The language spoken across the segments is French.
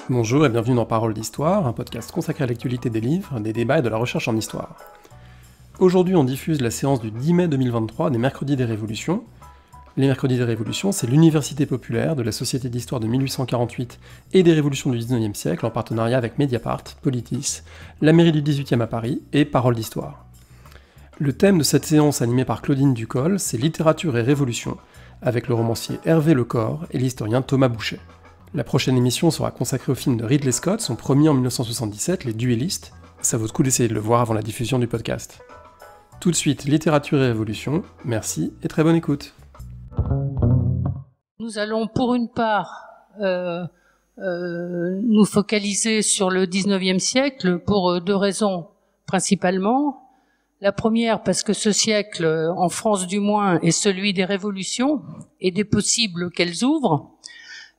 Bonjour et bienvenue dans Parole d'Histoire, un podcast consacré à l'actualité des livres, des débats et de la recherche en histoire. Aujourd'hui, on diffuse la séance du 10 mai 2023 des Mercredis des Révolutions. Les Mercredis des Révolutions, c'est l'université populaire de la Société d'Histoire de 1848 et des Révolutions du 19e siècle en partenariat avec Mediapart, Politis, la mairie du 18e à Paris et Parole d'Histoire. Le thème de cette séance animée par Claudine Ducol, c'est littérature et révolution, avec le romancier Hervé Lecor et l'historien Thomas Bouchet. La prochaine émission sera consacrée au film de Ridley Scott, son premier en 1977, Les Duellistes. Ça vaut le coup d'essayer de le voir avant la diffusion du podcast. Tout de suite, littérature et révolution. Merci et très bonne écoute. Nous allons pour une part nous focaliser sur le 19e siècle pour deux raisons principalement. La première parce que ce siècle, en France du moins, est celui des révolutions et des possibles qu'elles ouvrent.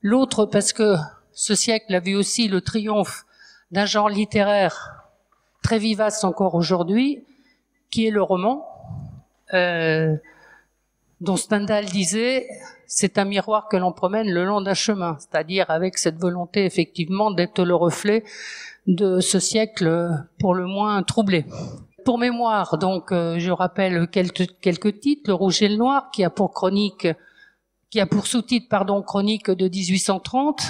L'autre parce que ce siècle a vu aussi le triomphe d'un genre littéraire très vivace encore aujourd'hui, qui est le roman, dont Stendhal disait « c'est un miroir que l'on promène le long d'un chemin », c'est-à-dire avec cette volonté effectivement d'être le reflet de ce siècle pour le moins troublé. Pour mémoire, donc, je rappelle quelques titres. Le Rouge et le Noir, qui a pour sous-titre, Chronique de 1830.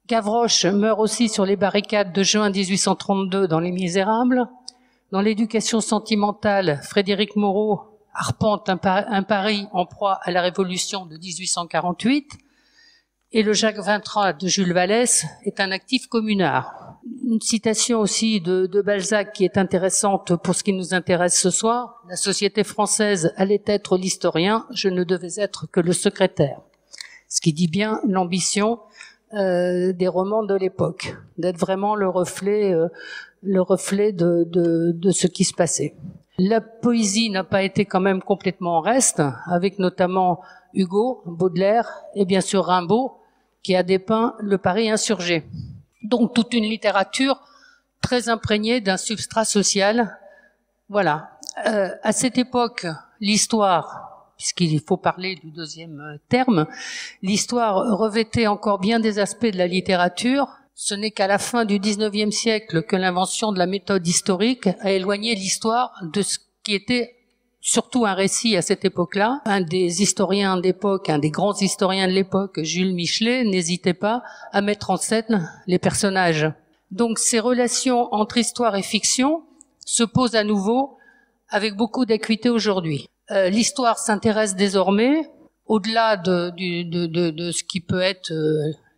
Gavroche meurt aussi sur les barricades de juin 1832 dans Les Misérables. Dans l'éducation sentimentale, Frédéric Moreau arpente un Paris en proie à la Révolution de 1848. Et le Jacques Vintras de Jules Vallès est un actif communard. Une citation aussi de Balzac qui est intéressante pour ce qui nous intéresse ce soir. La société française allait être l'historien, je ne devais être que le secrétaire. Ce qui dit bien l'ambition des romans de l'époque, d'être vraiment le reflet de ce qui se passait. La poésie n'a pas été quand même complètement en reste, avec notamment Hugo, Baudelaire et bien sûr Rimbaud, qui a dépeint le Paris insurgé. Donc toute une littérature très imprégnée d'un substrat social. Voilà. À cette époque, l'histoire, puisqu'il faut parler du deuxième terme, l'histoire revêtait encore bien des aspects de la littérature. Ce n'est qu'à la fin du 19e siècle que l'invention de la méthode historique a éloigné l'histoire de ce qui était surtout un récit à cette époque-là. Un des historiens d'époque, un des grands historiens de l'époque, Jules Michelet, n'hésitait pas à mettre en scène les personnages. Donc ces relations entre histoire et fiction se posent à nouveau avec beaucoup d'acuité aujourd'hui. L'histoire s'intéresse désormais, au-delà de ce qui peut être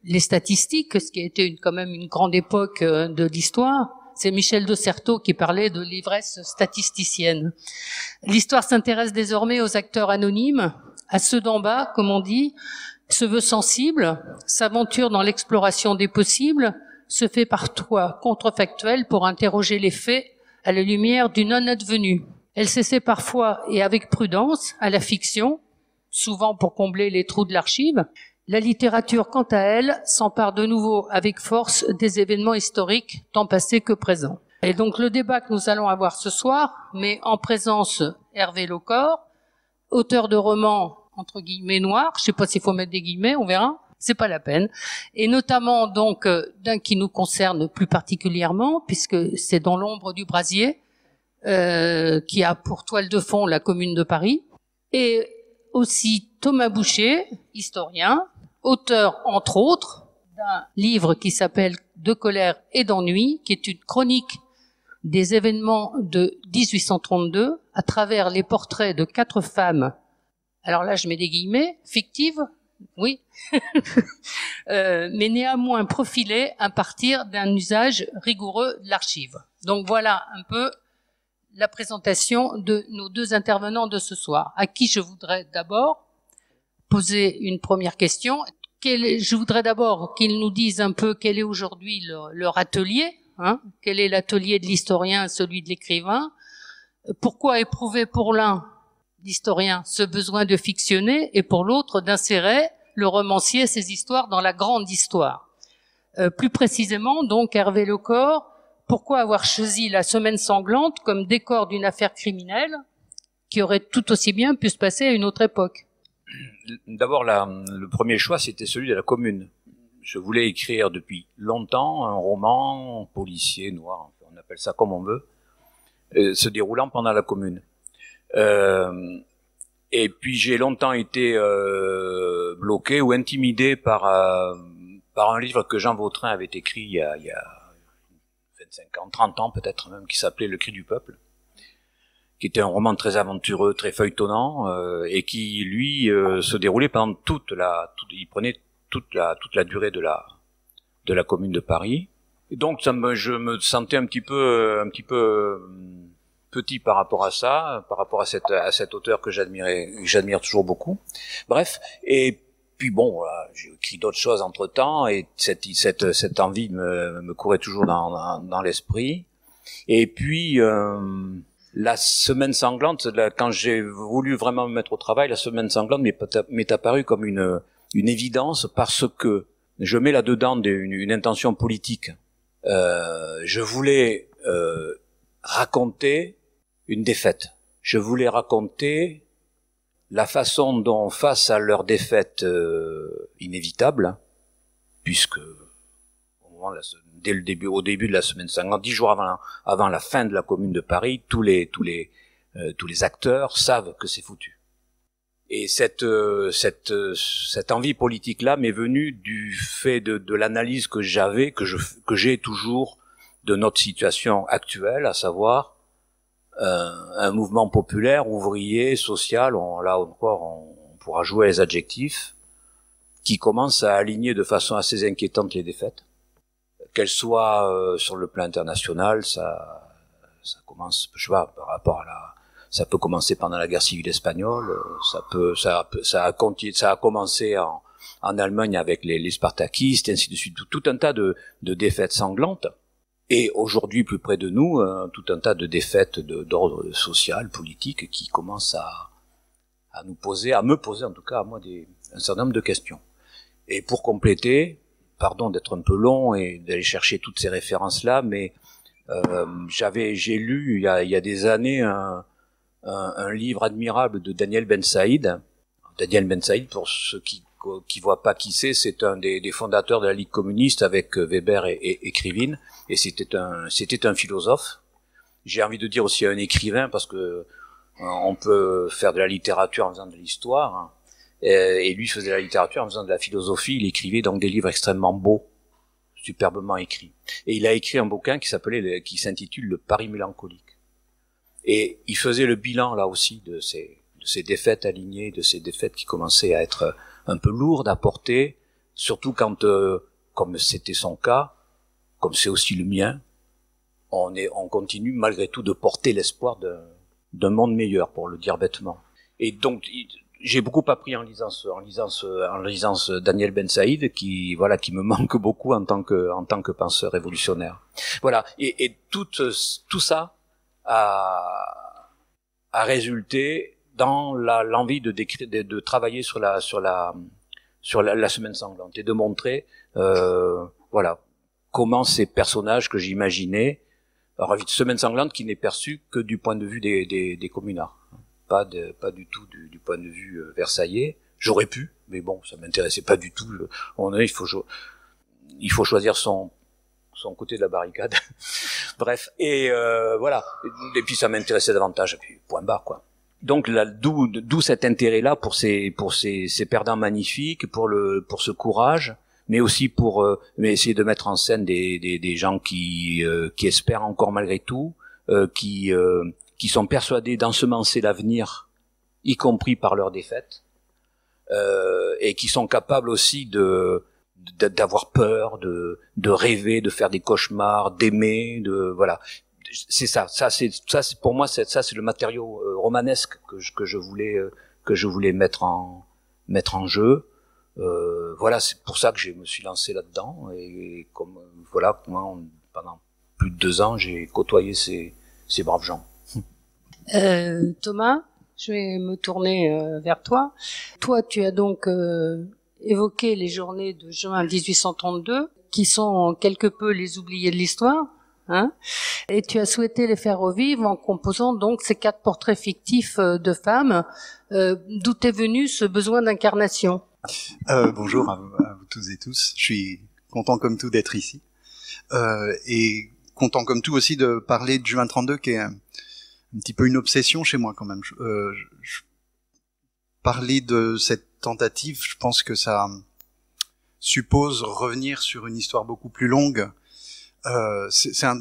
les statistiques, ce qui a été quand même une grande époque de l'histoire. C'est Michel de Certeau qui parlait de l'ivresse statisticienne. L'histoire s'intéresse désormais aux acteurs anonymes, à ceux d'en bas, comme on dit, se veut sensible, s'aventure dans l'exploration des possibles, se fait parfois contrefactuelle pour interroger les faits à la lumière du non-advenu. Elle s'essaie parfois, et avec prudence, à la fiction, souvent pour combler les trous de l'archive. La littérature, quant à elle, s'empare de nouveau avec force des événements historiques, tant passés que présents. Et donc le débat que nous allons avoir ce soir, mais en présence Hervé Lecor, auteur de romans entre guillemets noirs, je sais pas s'il faut mettre des guillemets, on verra, c'est pas la peine, et notamment donc d'un qui nous concerne plus particulièrement, puisque c'est Dans l'ombre du brasier, qui a pour toile de fond la Commune de Paris, et aussi Thomas Bouchet, historien, auteur, entre autres, d'un livre qui s'appelle De colère et d'ennui, qui est une chronique des événements de 1832 à travers les portraits de 4 femmes. Alors là, je mets des guillemets, fictives, oui, mais néanmoins profilées à partir d'un usage rigoureux de l'archive. Donc voilà un peu la présentation de nos deux intervenants de ce soir, à qui je voudrais d'abord poser une première question. Je voudrais d'abord qu'ils nous disent un peu quel est aujourd'hui leur atelier, quel est l'atelier de l'historien, celui de l'écrivain, pourquoi éprouver pour l'un, l'historien, ce besoin de fictionner, et pour l'autre d'insérer, le romancier, ses histoires dans la grande histoire. Plus précisément, donc, Hervé Lecor, pourquoi avoir choisi la Semaine sanglante comme décor d'une affaire criminelle qui aurait tout aussi bien pu se passer à une autre époque? D'abord, le premier choix, c'était celui de la Commune. je voulais écrire depuis longtemps un roman policier noir, on appelle ça comme on veut, se déroulant pendant la Commune. Et puis j'ai longtemps été bloqué ou intimidé par un livre que Jean Vautrin avait écrit il y a 25 ans, 30 ans peut-être même, qui s'appelait Le Cri du Peuple, qui était un roman très aventureux, très feuilletonnant, et qui lui se déroulait pendant il prenait toute la durée de la Commune de Paris. Et donc je me sentais un petit peu petit par rapport à ça, par rapport à cet auteur que j'admire toujours beaucoup. Bref, et puis bon, voilà, j'ai écrit d'autres choses entre-temps, et cette envie me courait toujours dans l'esprit. Et puis la semaine sanglante, quand j'ai voulu vraiment me mettre au travail, la semaine sanglante m'est apparue comme une évidence, parce que je mets là-dedans une intention politique. Je voulais raconter une défaite. Je voulais raconter la façon dont, face à leur défaite inévitable, puisque au début de la semaine 50, 10 jours avant la fin de la Commune de Paris, tous les acteurs savent que c'est foutu. Et cette envie politique-là m'est venue du fait de l'analyse que j'ai toujours de notre situation actuelle, à savoir un mouvement populaire, ouvrier, social, là encore on pourra jouer les adjectifs, qui commence à aligner de façon assez inquiétante les défaites. Qu'elles soient sur le plan international, ça commence, je sais pas, par rapport à ça peut commencer pendant la guerre civile espagnole, ça a commencé en Allemagne avec les spartakistes, ainsi de suite, tout un tas de défaites sanglantes. Et aujourd'hui, plus près de nous, tout un tas de défaites d'ordre social, politique, qui commencent à me poser en tout cas à moi un certain nombre de questions. Et pour compléter, pardon d'être un peu long et d'aller chercher toutes ces références-là, mais j'ai lu il y a des années un livre admirable de Daniel Ben Saïd. Daniel Ben Saïd, pour ceux qui voient pas qui c'est un des fondateurs de la Ligue communiste avec Weber et Krivine, et c'était un philosophe. J'ai envie de dire aussi un écrivain, parce que on peut faire de la littérature en faisant de l'histoire, hein. Et lui faisait de la littérature en faisant de la philosophie. Il écrivait donc des livres extrêmement beaux, superbement écrits. Et il a écrit un bouquin qui s'intitule Le Paris mélancolique. Et il faisait le bilan là aussi de ces défaites alignées, de ces défaites qui commençaient à être un peu lourdes à porter, surtout quand, comme c'était son cas, comme c'est aussi le mien, on continue malgré tout de porter l'espoir d'un monde meilleur, pour le dire bêtement. Et donc j'ai beaucoup appris en lisant ce Daniel Ben Saïd, qui me manque beaucoup en tant que penseur révolutionnaire. Voilà. Et tout ça a résulté dans l'envie de travailler sur la semaine sanglante, et de montrer comment ces personnages que j'imaginais, alors semaine sanglante qui n'est perçue que du point de vue des communards, pas du tout du point de vue versaillais. J'aurais pu, mais bon, ça m'intéressait pas du tout. Il faut choisir son côté de la barricade. Bref, et voilà. Et puis ça m'intéressait davantage. Et puis point barre, quoi. Donc là, d'où cet intérêt-là pour ces perdants magnifiques, pour ce courage, mais aussi pour essayer de mettre en scène des gens qui espèrent encore malgré tout, qui sont persuadés d'ensemencer l'avenir, y compris par leur défaite, et qui sont capables aussi d'avoir peur, de rêver, de faire des cauchemars, d'aimer, voilà. C'est ça c'est pour moi, c'est le matériau romanesque que je voulais mettre en jeu. Voilà, c'est pour ça que je me suis lancé là-dedans, et comme voilà, moi, pendant plus de 2 ans, j'ai côtoyé ces braves gens. Thomas, je vais me tourner vers toi. Toi, tu as donc évoqué les journées de juin 1832, qui sont quelque peu les oubliés de l'histoire, hein, et tu as souhaité les faire revivre en composant donc ces 4 portraits fictifs de femmes. D'où est venu ce besoin d'incarnation ? Bonjour à vous toutes et tous. Je suis content comme tout d'être ici. Et content comme tout aussi de parler de juin 32, qui est un petit peu une obsession chez moi quand même. Parler de cette tentative, je pense que ça suppose revenir sur une histoire beaucoup plus longue. C'est un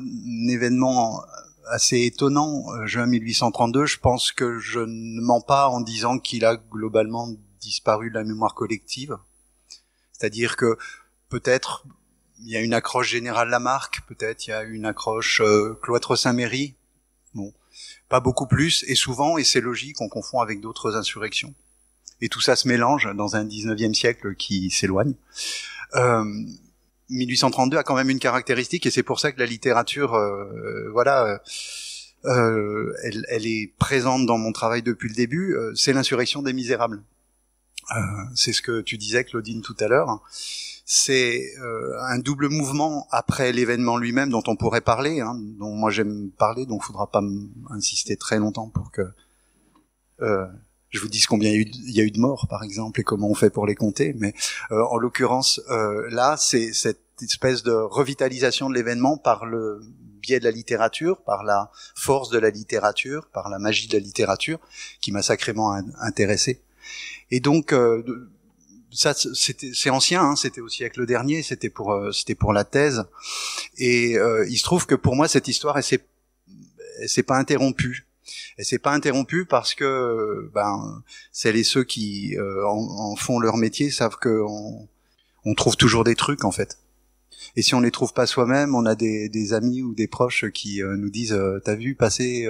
événement assez étonnant, juin 1832. Je pense que je ne mens pas en disant qu'il a globalement disparu de la mémoire collective. C'est-à-dire que peut-être il y a une accroche générale Lamarck, peut-être il y a une accroche Cloître-Saint-Méry. Bon, pas beaucoup plus, et souvent, et c'est logique, on confond avec d'autres insurrections. Et tout ça se mélange dans un 19e siècle qui s'éloigne. 1832 a quand même une caractéristique, et c'est pour ça que la littérature, elle est présente dans mon travail depuis le début, c'est l'insurrection des Misérables. C'est ce que tu disais, Claudine, tout à l'heure. C'est un double mouvement après l'événement lui-même dont on pourrait parler, hein, dont moi j'aime parler, donc il faudra pas insister très longtemps pour que je vous dise combien il y a eu de morts, par exemple, et comment on fait pour les compter. Mais en l'occurrence, là, c'est cette espèce de revitalisation de l'événement par le biais de la littérature, par la force de la littérature, par la magie de la littérature, qui m'a sacrément intéressé. Et donc, ça, c'est ancien, hein, c'était au siècle dernier, c'était pour la thèse. Et il se trouve que pour moi, cette histoire, elle s'est pas interrompue. Elle s'est pas interrompue parce que, celles et ceux qui en font leur métier savent que on trouve toujours des trucs, en fait. Et si on les trouve pas soi-même, on a des amis ou des proches qui nous disent t'as vu passer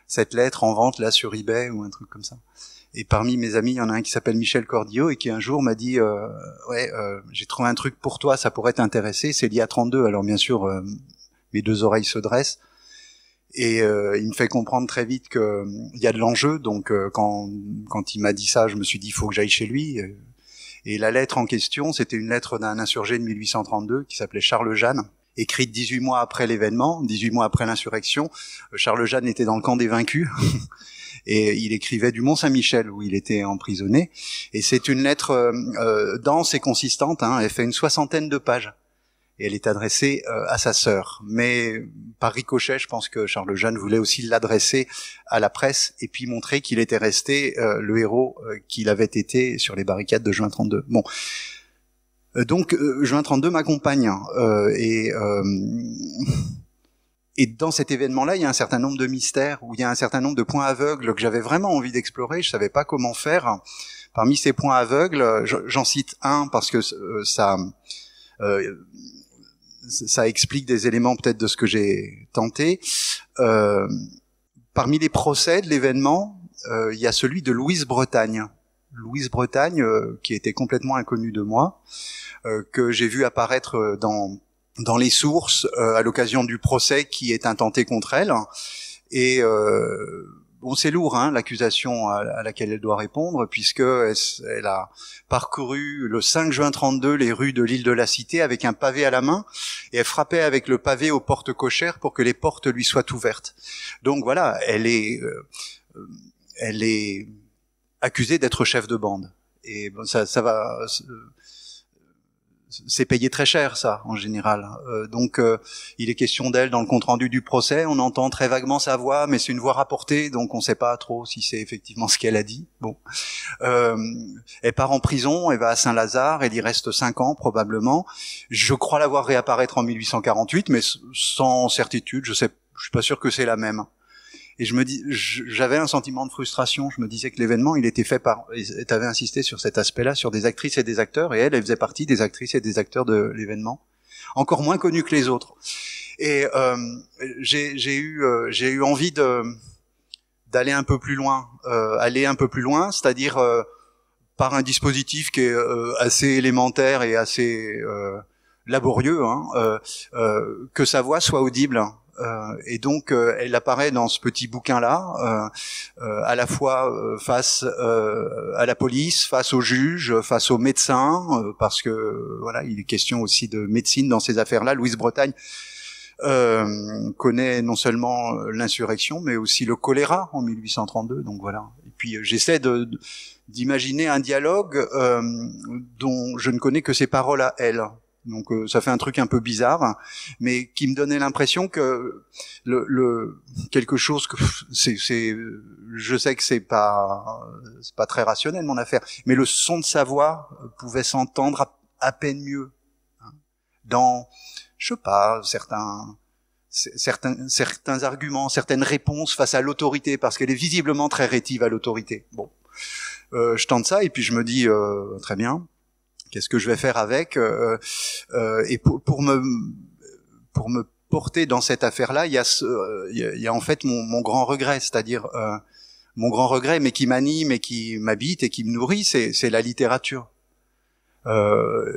cette lettre en vente là sur eBay ou un truc comme ça. Et parmi mes amis, il y en a un qui s'appelle Michel Cordio et qui un jour m'a dit j'ai trouvé un truc pour toi, ça pourrait t'intéresser, c'est l'IA 32. Alors bien sûr mes deux oreilles se dressent et il me fait comprendre très vite que il y a de l'enjeu. Donc quand il m'a dit ça, je me suis dit il faut que j'aille chez lui. Et la lettre en question, c'était une lettre d'un insurgé de 1832 qui s'appelait Charles Jeanne, écrite 18 mois après l'événement, 18 mois après l'insurrection. Charles Jeanne était dans le camp des vaincus et il écrivait du Mont-Saint-Michel où il était emprisonné. Et c'est une lettre dense et consistante, hein, elle fait une 60aine de pages. Et elle est adressée à sa sœur. Mais par ricochet, je pense que Charles Jeanne voulait aussi l'adresser à la presse et puis montrer qu'il était resté le héros qu'il avait été sur les barricades de juin 32. Bon, donc juin 32 m'accompagne et dans cet événement-là, il y a un certain nombre de mystères, où il y a un certain nombre de points aveugles que j'avais vraiment envie d'explorer. Je savais pas comment faire. Parmi ces points aveugles, j'en cite un parce que ça explique des éléments peut-être de ce que j'ai tenté. Parmi les procès de l'événement, il y a celui de Louise Bretagne. Louise Bretagne, qui était complètement inconnue de moi, que j'ai vu apparaître dans les sources à l'occasion du procès qui est intenté contre elle. Et bon, c'est lourd, hein, l'accusation à laquelle elle doit répondre, puisque elle a parcouru le 5 juin 32 les rues de l'île de la Cité avec un pavé à la main, et elle frappait avec le pavé aux portes cochères pour que les portes lui soient ouvertes. Donc voilà, elle est accusée d'être chef de bande. Et bon, ça va... c'est payé très cher, ça, en général. Donc, il est question d'elle dans le compte-rendu du procès. On entend très vaguement sa voix, mais c'est une voix rapportée, donc on ne sait pas trop si c'est effectivement ce qu'elle a dit. Bon, elle part en prison, elle va à Saint-Lazare, elle y reste 5 ans probablement. Je crois la voir réapparaître en 1848, mais sans certitude. Je suis pas sûr que c'est la même. Et j'avais un sentiment de frustration. Je me disais que l'événement, il était fait et t'avais insisté sur cet aspect-là, sur des actrices et des acteurs, et elle faisait partie des actrices et des acteurs de l'événement, encore moins connus que les autres. Et j'ai eu envie d'aller un peu plus loin, c'est-à-dire par un dispositif qui est assez élémentaire et assez laborieux, hein, que sa voix soit audible. Et donc elle apparaît dans ce petit bouquin-là, à la fois face à la police, face aux juges, face aux médecins, parce que voilà, il est question aussi de médecine dans ces affaires-là. Louise Bretagne connaît non seulement l'insurrection, mais aussi le choléra en 1832. Donc voilà. Et puis j'essaie d'imaginer un dialogue dont je ne connais que ses paroles à elle. Donc ça fait un truc un peu bizarre, mais qui me donnait l'impression que quelque chose que je sais que c'est pas très rationnel mon affaire, mais le son de sa voix pouvait s'entendre à peine mieux, hein, dans, je sais pas, certains arguments, certaines réponses face à l'autorité, parce qu'elle est visiblement très rétive à l'autorité. Bon, je tente ça et puis je me dis très bien. Qu'est-ce que je vais faire avec et pour me porter dans cette affaire-là, il y a en fait mon grand regret, c'est-à-dire mon grand regret, mais qui m'anime et qui m'habite et qui me nourrit, c'est la littérature.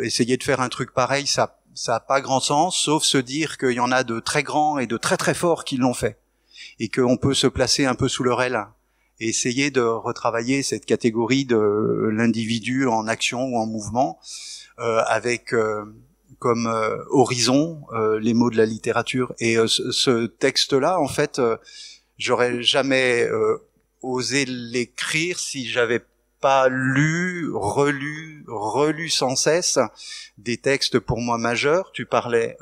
Essayer de faire un truc pareil, ça a pas grand sens, sauf se dire qu'il y en a de très grands et de très très forts qui l'ont fait, et qu'on peut se placer un peu sous leur aile. Et essayer de retravailler cette catégorie de l'individu en action ou en mouvement, avec comme horizon les mots de la littérature. Et ce texte-là, en fait, j'aurais jamais osé l'écrire si j'avais pas lu, relu sans cesse des textes pour moi majeurs. Tu parlais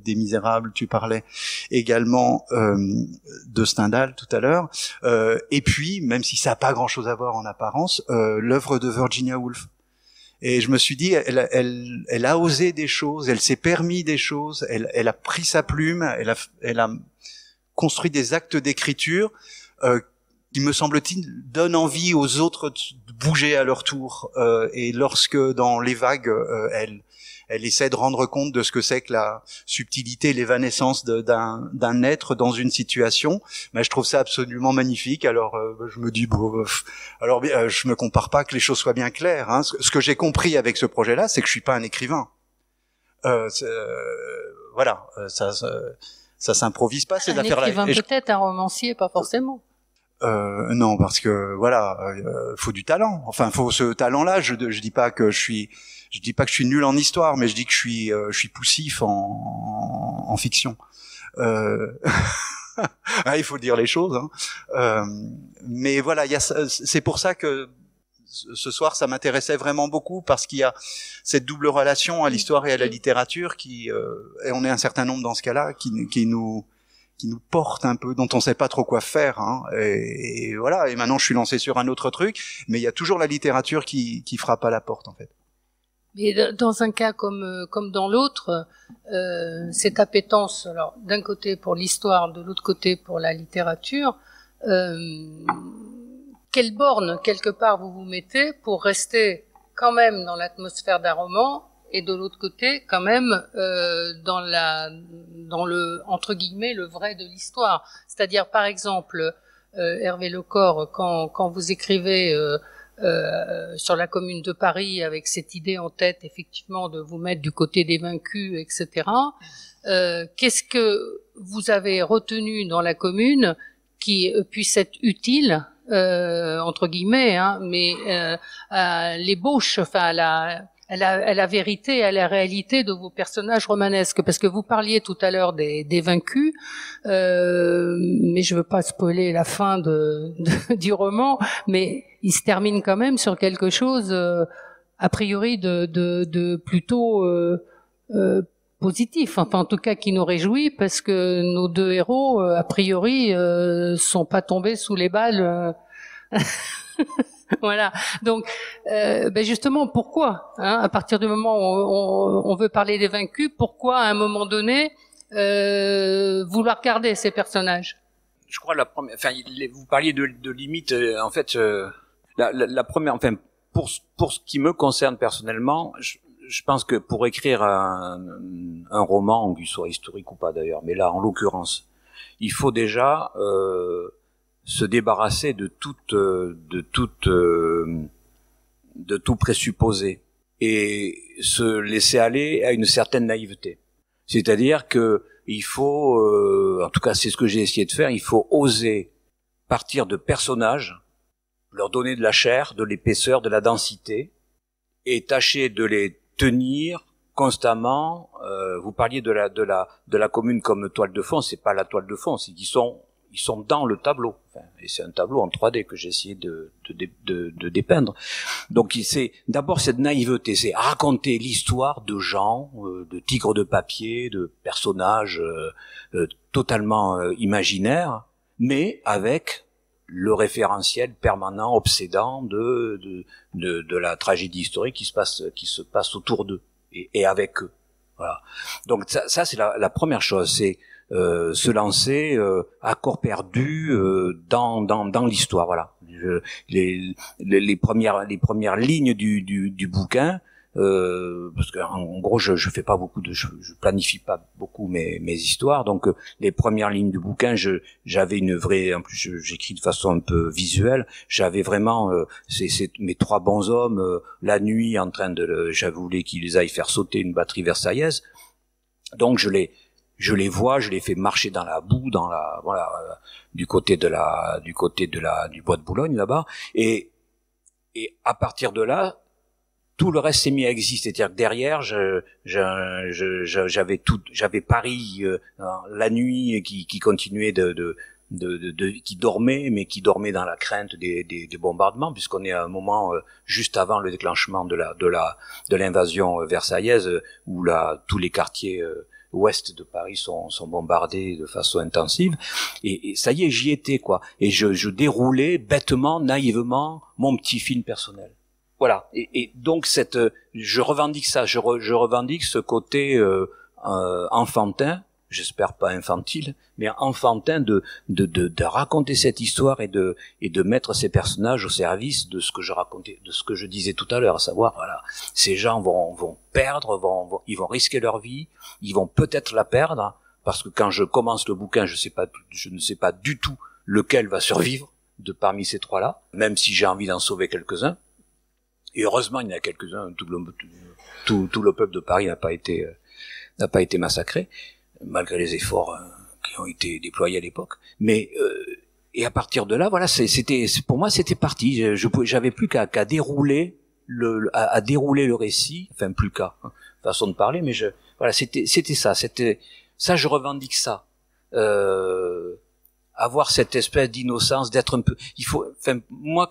des Misérables, tu parlais également de Stendhal tout à l'heure, et puis, même si ça n'a pas grand-chose à voir en apparence, l'œuvre de Virginia Woolf. Et je me suis dit, elle a osé des choses, elle s'est permis des choses, elle a pris sa plume, elle a construit des actes d'écriture qui, me semble-t-il, donnent envie aux autres de bouger à leur tour. Et lorsque, dans Les Vagues, elle essaie de rendre compte de ce que c'est que la subtilité, l'évanescence d'un être dans une situation, mais je trouve ça absolument magnifique. Alors je me dis, je me compare pas, que les choses soient bien claires, hein. Ce que j'ai compris avec ce projet-là, c'est que je suis pas un écrivain. Voilà, ça s'improvise pas, ces affaires-là. Un écrivain peut-être, un romancier, pas forcément. Non, parce que voilà, faut du talent. Enfin, faut ce talent-là. Je dis pas que je suis nul en histoire, mais je dis que je suis poussif en fiction. Il faut dire les choses. Hein. Mais voilà, c'est pour ça que ce soir, ça m'intéressait vraiment beaucoup, parce qu'il y a cette double relation à l'histoire et à la littérature et on est un certain nombre dans ce cas-là qui nous porte un peu, dont on sait pas trop quoi faire, hein. Et voilà. Et maintenant, je suis lancé sur un autre truc, mais il y a toujours la littérature qui frappe à la porte, en fait. Mais dans un cas comme dans l'autre, cette appétence, alors d'un côté pour l'histoire, de l'autre côté pour la littérature, quelle borne quelque part vous mettez pour rester quand même dans l'atmosphère d'un roman, et de l'autre côté quand même dans le entre guillemets le vrai de l'histoire. C'est-à-dire, par exemple, Hervé Lecor, quand vous écrivez sur la Commune de Paris, avec cette idée en tête effectivement de vous mettre du côté des vaincus, etc. Qu'est-ce que vous avez retenu dans la Commune qui puisse être utile, entre guillemets, hein, mais à l'ébauche, enfin à la vérité, à la réalité de vos personnages romanesques, parce que vous parliez tout à l'heure des vaincus, mais je veux pas spoiler la fin du roman, mais il se termine quand même sur quelque chose a priori de plutôt positif, enfin en tout cas qui nous réjouit, parce que nos deux héros a priori sont pas tombés sous les balles. Voilà. Donc, justement, pourquoi, hein, à partir du moment où on veut parler des vaincus, pourquoi à un moment donné vouloir garder ces personnages? Je crois vous parliez de limites. En fait, la première, enfin, pour ce qui me concerne personnellement, je pense que pour écrire un roman, qu'il soit historique ou pas d'ailleurs, mais là, en l'occurrence, il faut déjà se débarrasser de tout présupposé et se laisser aller à une certaine naïveté. C'est-à-dire que il faut, en tout cas c'est ce que j'ai essayé de faire, il faut oser partir de personnages, leur donner de la chair, de l'épaisseur, de la densité, et tâcher de les tenir constamment. Vous parliez de la Commune comme toile de fond, c'est pas la toile de fond, c'est qu'ils Ils sont dans le tableau. Enfin, et c'est un tableau en 3D que j'ai essayé de dépeindre. Donc c'est d'abord cette naïveté, c'est raconter l'histoire de gens, de tigres de papier, de personnages totalement imaginaires, mais avec le référentiel permanent, obsédant de la tragédie historique qui se passe autour d'eux et avec eux. Voilà. Donc ça c'est la première chose, c'est se lancer à corps perdu dans l'histoire. Voilà. Les premières lignes du bouquin. Parce que en gros je fais pas beaucoup je planifie pas beaucoup mes histoires, donc les premières lignes du bouquin j'avais une vraie, en plus j'écris de façon un peu visuelle, j'avais vraiment c'est mes trois bonshommes la nuit en train j'avais voulu qu'ils aillent faire sauter une batterie versaillaise, donc je les vois, je les fais marcher dans la boue, du côté du bois de Boulogne là-bas, et à partir de là tout le reste s'est mis à exister, c'est-à-dire que derrière, j'avais Paris la nuit qui continuait qui dormait, mais qui dormait dans la crainte des bombardements, puisqu'on est à un moment juste avant le déclenchement de l'invasion versaillaise, où tous les quartiers ouest de Paris sont bombardés de façon intensive, et ça y est, j'y étais quoi, et je déroulais bêtement, naïvement mon petit film personnel. Voilà, et donc je revendique ça, je revendique ce côté enfantin, j'espère pas infantile, mais enfantin de raconter cette histoire et de mettre ces personnages au service de ce que je racontais, de ce que je disais tout à l'heure, à savoir voilà, ces gens vont perdre, ils vont risquer leur vie, ils vont peut-être la perdre, parce que quand je commence le bouquin, je ne sais pas du tout lequel va survivre de parmi ces trois-là, même si j'ai envie d'en sauver quelques-uns. Et heureusement, il y en a quelques-uns. Tout le peuple de Paris n'a pas été massacré, malgré les efforts qui ont été déployés à l'époque. Mais et à partir de là, voilà, pour moi, c'était parti. J'avais plus qu'à dérouler dérouler le récit. Enfin, plus qu'à façon de parler, mais voilà, c'était ça. Ça, je revendique ça. Avoir cette espèce d'innocence, d'être un peu. Moi,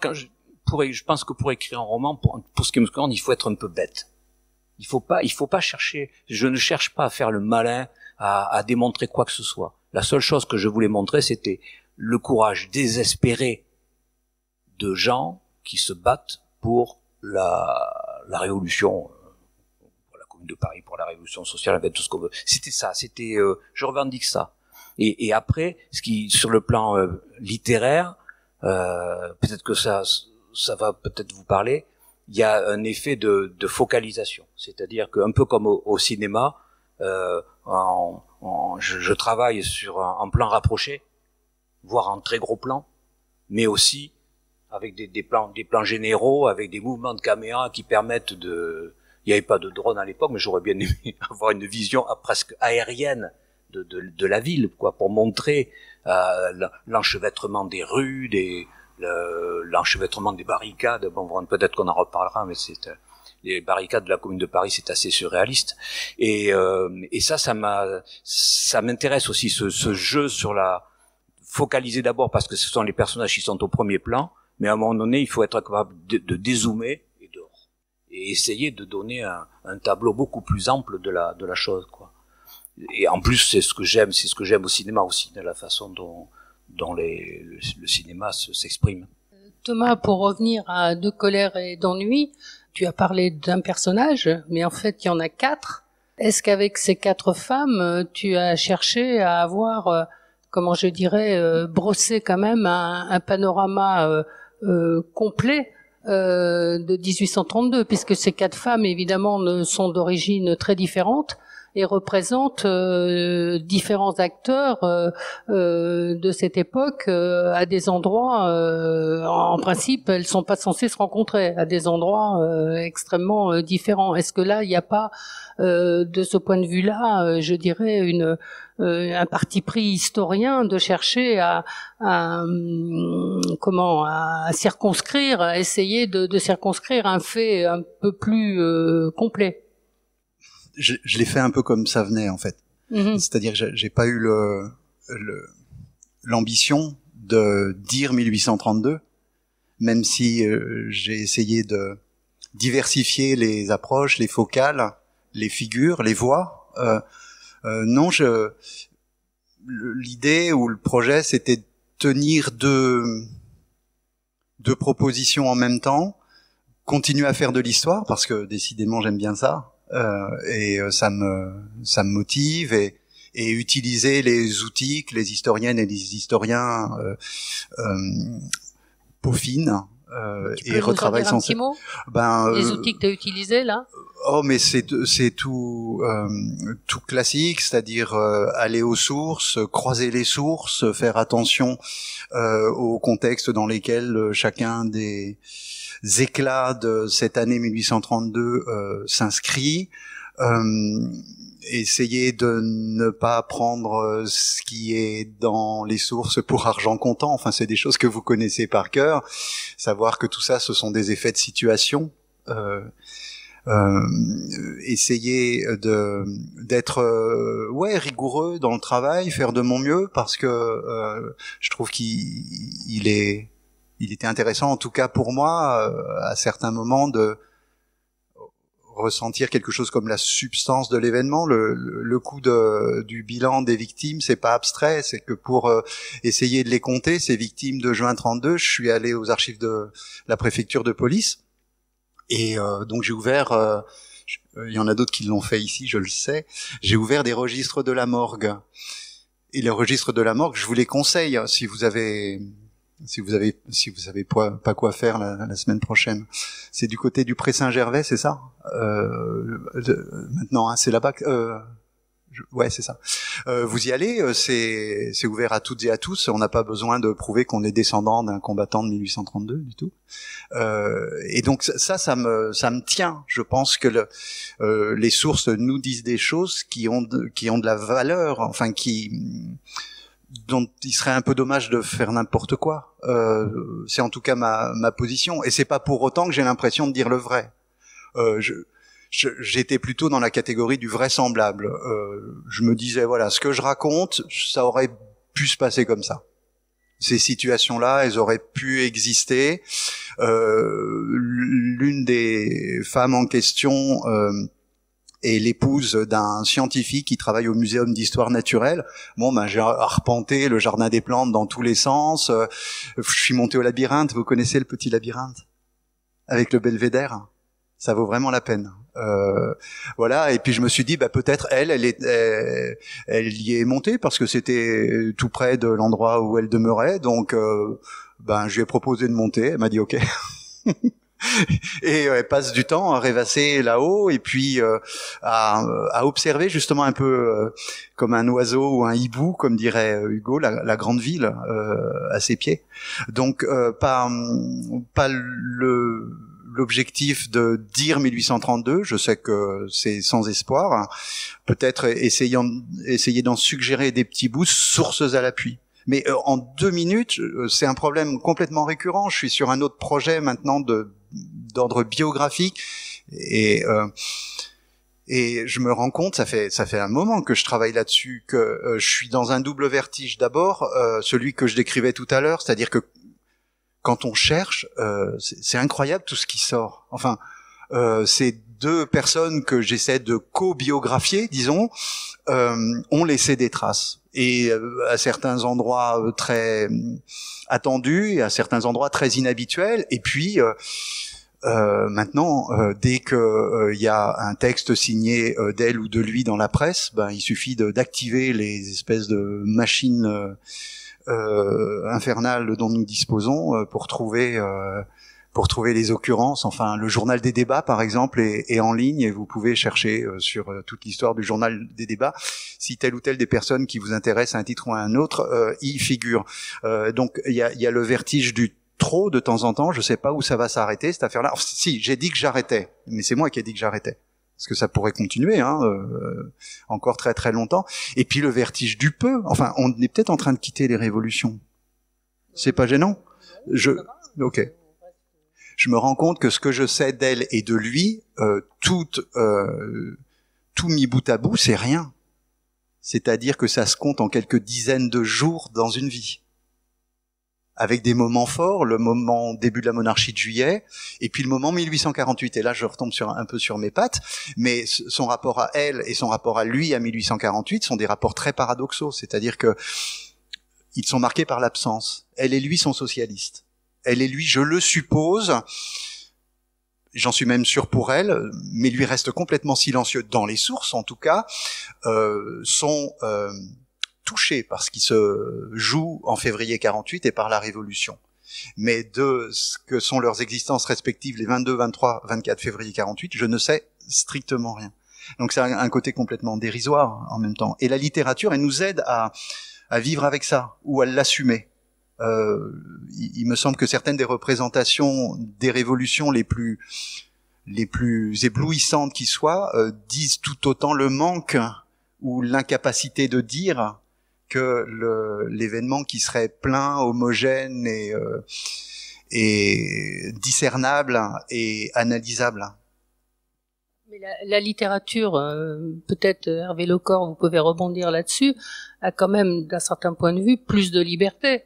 je pense que pour écrire un roman, pour ce qui me concerne, il faut être un peu bête. Il faut pas chercher, je ne cherche pas à faire le malin, à démontrer quoi que ce soit. La seule chose que je voulais montrer, c'était le courage désespéré de gens qui se battent pour la révolution, pour la Commune de Paris, pour la révolution sociale, avec tout ce qu'on veut. C'était ça, je revendique ça. Et après, sur le plan littéraire, peut-être que ça va peut-être vous parler, il y a un effet de focalisation. C'est-à-dire qu'un peu comme au cinéma, je travaille en plan rapproché, voire en très gros plan, mais aussi avec des plans généraux, avec des mouvements de caméra qui permettent il n'y avait pas de drone à l'époque, mais j'aurais bien aimé avoir une vision presque aérienne de la ville, quoi, pour montrer l'enchevêtrement des rues, l'enchevêtrement des barricades. Bon, peut-être qu'on en reparlera, mais les barricades de la Commune de Paris, c'est assez surréaliste. Et ça m'intéresse aussi, ce jeu sur focaliser d'abord parce que ce sont les personnages qui sont au premier plan, mais à un moment donné, il faut être capable de dézoomer et essayer de donner un tableau beaucoup plus ample de la chose, quoi. Et en plus, c'est ce que j'aime au cinéma aussi, de la façon dont le cinéma s'exprime. Thomas, pour revenir à De colère et d'ennui, tu as parlé d'un personnage, mais en fait, il y en a 4. Est-ce qu'avec ces 4 femmes, tu as cherché à avoir, comment je dirais, brossé quand même un panorama complet de 1832, puisque ces 4 femmes, évidemment, sont d'origine très différente et représentent différents acteurs de cette époque à des endroits, en principe, elles sont pas censées se rencontrer, à des endroits extrêmement différents. Est-ce que là, il n'y a pas, de ce point de vue-là, je dirais, un parti pris historien de chercher à circonscrire, à essayer de circonscrire un fait un peu plus complet? Je l'ai fait un peu comme ça venait en fait. C'est-à-dire que j'ai pas eu l'ambition de dire 1832, même si j'ai essayé de diversifier les approches, les focales, les figures, les voix. Non, l'idée ou le projet, c'était de tenir deux propositions en même temps, continuer à faire de l'histoire, parce que décidément j'aime bien ça, et ça me motive, et utiliser les outils que les historiennes et les historiens peaufinent et retravaillent sans cesse. Les outils que tu as utilisés là. Oh, mais c'est tout classique, c'est-à-dire aller aux sources, croiser les sources, faire attention au contexte dans lesquels chacun des éclats de cette année 1832 s'inscrit. Essayer de ne pas prendre ce qui est dans les sources pour argent comptant. Enfin, c'est des choses que vous connaissez par cœur. Savoir que tout ça, ce sont des effets de situation. Essayer d'être rigoureux dans le travail, faire de mon mieux, parce que je trouve qu'il était intéressant, en tout cas pour moi, à certains moments, de ressentir quelque chose comme la substance de l'événement. Le coup du bilan des victimes, c'est pas abstrait, c'est que pour essayer de les compter, ces victimes de juin 32, je suis allé aux archives de la préfecture de police, et donc j'ai ouvert, il y en a d'autres qui l'ont fait ici, je le sais, j'ai ouvert des registres de la morgue. Et les registres de la morgue, je vous les conseille, si vous savez pas quoi faire la semaine prochaine. C'est du côté du Pré Saint-Gervais, c'est ça? Maintenant, hein, c'est là-bas. Ouais, c'est ça. Vous y allez, c'est ouvert à toutes et à tous. On n'a pas besoin de prouver qu'on est descendant d'un combattant de 1832 du tout. Et donc ça me tient. Je pense que les sources nous disent des choses qui ont de la valeur, enfin dont il serait un peu dommage de faire n'importe quoi. C'est en tout cas ma position, et c'est pas pour autant que j'ai l'impression de dire le vrai. J'étais plutôt dans la catégorie du vraisemblable. Je me disais, voilà, ce que je raconte, ça aurait pu se passer comme ça. Ces situations-là, elles auraient pu exister. L'une des femmes en question est l'épouse d'un scientifique qui travaille au Muséum d'histoire naturelle. Bon, j'ai arpenté le jardin des plantes dans tous les sens. Je suis monté au labyrinthe. Vous connaissez le petit labyrinthe avec le belvédère? Ça vaut vraiment la peine. Voilà. Et puis je me suis dit, peut-être elle y est montée parce que c'était tout près de l'endroit où elle demeurait. Donc, je lui ai proposé de monter. Elle m'a dit OK. Et elle passe du temps à rêvasser là-haut, et puis à observer justement un peu comme un oiseau ou un hibou, comme dirait Hugo, la grande ville à ses pieds. Donc pas l'objectif de dire 1832, je sais que c'est sans espoir, hein. Peut-être essayer d'en suggérer des petits bouts, sources à l'appui. Mais en 2 minutes, c'est un problème complètement récurrent. Je suis sur un autre projet maintenant d'ordre biographique, et je me rends compte, ça fait un moment que je travaille là-dessus, que je suis dans un double vertige. D'abord, celui que je décrivais tout à l'heure, c'est-à-dire que quand on cherche, c'est incroyable tout ce qui sort. Enfin, ces 2 personnes que j'essaie de co-biographier, disons, ont laissé des traces. Et à certains endroits très attendus, et à certains endroits très inhabituels. Et puis maintenant, dès que y a un texte signé d'elle ou de lui dans la presse, il suffit d'activer les espèces de machines infernales dont nous disposons pour trouver les occurrences. Enfin, le journal des débats, par exemple, est en ligne, et vous pouvez chercher sur toute l'histoire du journal des débats si telle ou telle des personnes qui vous intéressent à un titre ou à un autre y figure. Donc, il y a le vertige du trop de temps en temps. Je sais pas où ça va s'arrêter, cette affaire-là. Enfin, si, j'ai dit que j'arrêtais, mais c'est moi qui ai dit que j'arrêtais. Parce que ça pourrait continuer, encore très très longtemps. Et puis le vertige du peu. Enfin, on est peut-être en train de quitter les révolutions. C'est pas gênant? Ok. Je me rends compte que ce que je sais d'elle et de lui, tout mis bout à bout, c'est rien. C'est-à-dire que ça se compte en quelques dizaines de jours dans une vie. Avec des moments forts, le moment début de la monarchie de Juillet, et puis le moment 1848. Et là, je retombe un peu sur mes pattes, mais son rapport à elle et son rapport à lui à 1848 sont des rapports très paradoxaux. C'est-à-dire que ils sont marqués par l'absence. Elle et lui sont socialistes. Elle et lui, je le suppose, j'en suis même sûr pour elle, mais lui reste complètement silencieux dans les sources, en tout cas, sont touchés par ce qui se joue en février 48 et par la Révolution. Mais de ce que sont leurs existences respectives les 22, 23, 24 février 48, je ne sais strictement rien. Donc c'est un côté complètement dérisoire en même temps. Et la littérature, elle nous aide à vivre avec ça, ou à l'assumer. Il me semble que certaines des représentations des révolutions les plus éblouissantes qui soient disent tout autant le manque ou l'incapacité de dire que l'événement qui serait plein, homogène et discernable et analysable. Mais la littérature, peut-être Hervé Lecor, vous pouvez rebondir là-dessus, a quand même, d'un certain point de vue, plus de liberté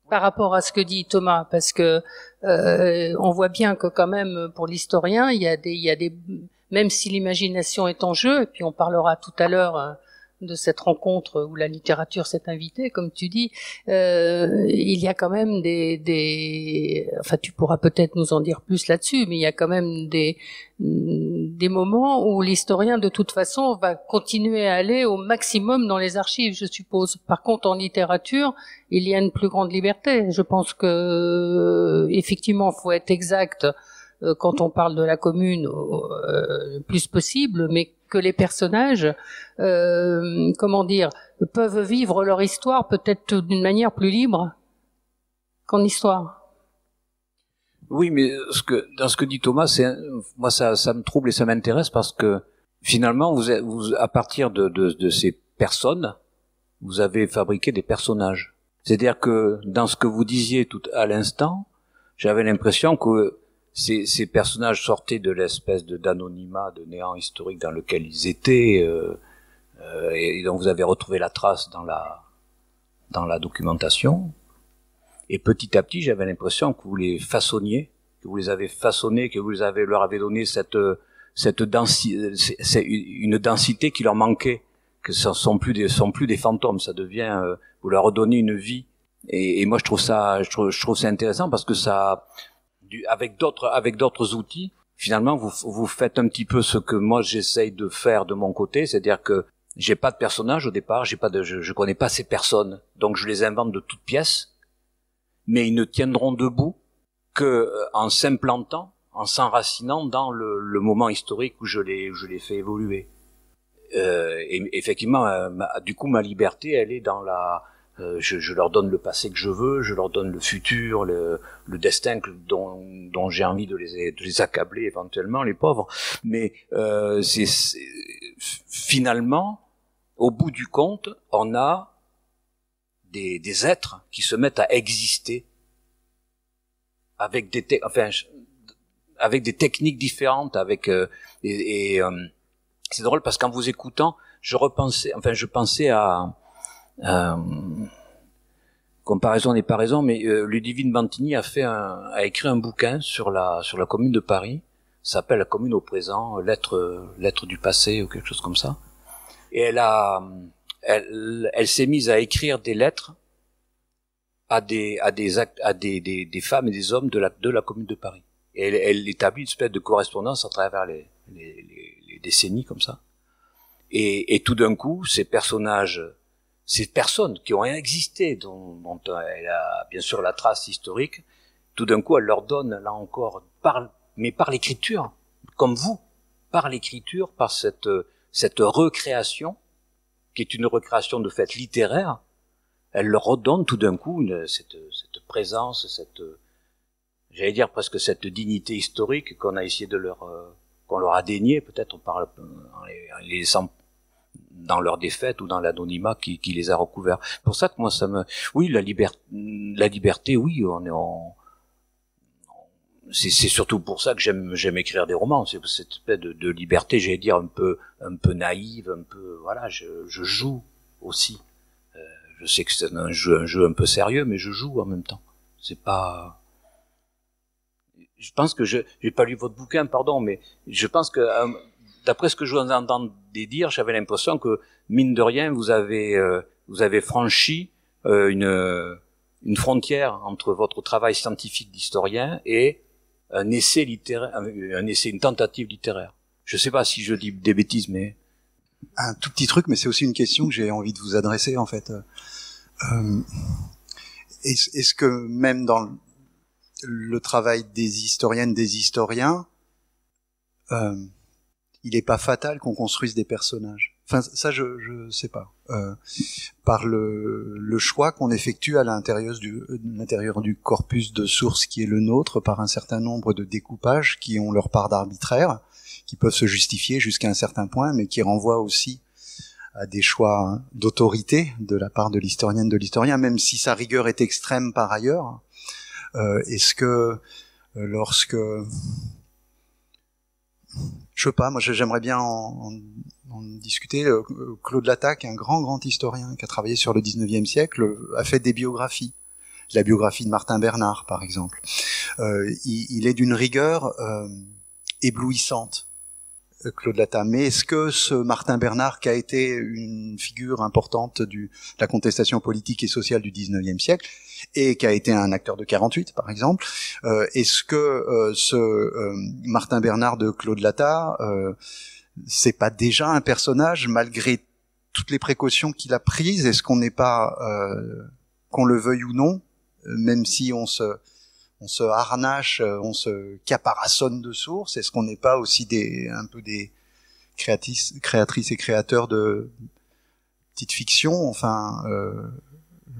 par rapport à ce que dit Thomas, parce que on voit bien que quand même pour l'historien, il y a des même si l'imagination est en jeu, et puis on parlera tout à l'heure de cette rencontre où la littérature s'est invitée, comme tu dis, il y a quand même enfin tu pourras peut-être nous en dire plus là-dessus, mais il y a quand même des moments où l'historien de toute façon va continuer à aller au maximum dans les archives, je suppose. Par contre, en littérature, il y a une plus grande liberté. Je pense que effectivement, faut être exact quand on parle de la commune le plus possible, mais que les personnages, peuvent vivre leur histoire peut-être d'une manière plus libre qu'en histoire. Oui, mais dans ce que dit Thomas, moi ça me trouble et ça m'intéresse parce que finalement, vous à partir de ces personnes, vous avez fabriqué des personnages. C'est-à-dire que dans ce que vous disiez tout à l'instant, j'avais l'impression que ces personnages sortaient de l'espèce d'anonymat, de néant historique dans lequel ils étaient, et dont vous avez retrouvé la trace dans la documentation. Et petit à petit, j'avais l'impression que vous les façonniez, que vous les avez façonnés, que vous leur avez donné une densité qui leur manquait, que ce sont plus des fantômes, ça devient, vous leur redonnez une vie. Et moi, je trouve ça intéressant parce que ça, avec d'autres outils, finalement, vous faites un petit peu ce que moi j'essaye de faire de mon côté, c'est-à-dire que j'ai pas de personnage au départ, je connais pas ces personnes, donc je les invente de toutes pièces, mais ils ne tiendront debout que en s'implantant, en s'enracinant dans le moment historique où je les fais évoluer. Et effectivement, du coup, ma liberté, elle est dans je leur donne le passé que je veux, je leur donne le futur, le destin dont j'ai envie de les accabler éventuellement, les pauvres. Mais finalement, au bout du compte, on a des êtres qui se mettent à exister avec des techniques différentes, c'est drôle parce qu'en vous écoutant, je pensais à comparaison n'est pas raison, mais Ludivine Bantigny a écrit un bouquin sur la commune de Paris, ça s'appelle La commune au présent, lettre du passé ou quelque chose comme ça. Et elle s'est mise à écrire des lettres à des femmes et des hommes de la commune de Paris. Et elle établit une espèce de correspondance à travers les décennies comme ça. Et tout d'un coup, ces personnes qui ont existé, dont elle a bien sûr la trace historique, tout d'un coup, elle leur donne, là encore, par l'écriture, comme vous, par l'écriture, par cette recréation, qui est une recréation de fait littéraire, elle leur redonne tout d'un coup cette présence, j'allais dire presque cette dignité historique qu'on a essayé qu'on leur a dénié, peut-être en les laissant dans leur défaite ou dans l'anonymat qui les a recouverts. Pour ça que moi oui, la liberté, oui, c'est surtout pour ça que j'aime écrire des romans. C'est cette espèce de liberté, j'allais dire un peu naïve, un peu voilà. Je joue aussi. Je sais que c'est un jeu un peu sérieux, mais je joue en même temps. C'est pas. Je pense que j'ai pas lu votre bouquin, pardon, mais je pense que d'après ce que je vous entendais dire, j'avais l'impression que mine de rien, vous avez franchi une frontière entre votre travail scientifique d'historien et un essai littéraire, une tentative littéraire. Je sais pas si je dis des bêtises, mais un tout petit truc, mais c'est aussi une question que j'ai envie de vous adresser en fait. Est-ce que même dans le travail des historiennes, des historiens, il n'est pas fatal qu'on construise des personnages? Enfin, ça, je sais pas. Par le choix qu'on effectue à l'intérieur du corpus de sources qui est le nôtre, par un certain nombre de découpages qui ont leur part d'arbitraire, qui peuvent se justifier jusqu'à un certain point, mais qui renvoient aussi à des choix d'autorité de la part de l'historienne, de l'historien, même si sa rigueur est extrême par ailleurs. Est-ce que lorsque... Je sais pas, moi j'aimerais bien en discuter. Claude Lattaque, un grand historien qui a travaillé sur le 19e siècle, a fait des biographies. La biographie de Martin Bernard, par exemple. Il est d'une rigueur éblouissante, Claude Lattaque. Mais est-ce que ce Martin Bernard, qui a été une figure importante de la contestation politique et sociale du 19e siècle, et qui a été un acteur de 48, par exemple, est-ce que ce Martin Bernard de Claude Lattaque, c'est pas déjà un personnage, malgré toutes les précautions qu'il a prises? Est-ce qu'on n'est pas, qu'on le veuille ou non, même si on se harnache, on se caparaçonne de sources, est-ce qu'on n'est pas aussi un peu des créatrices et créateurs de petites fictions? Enfin,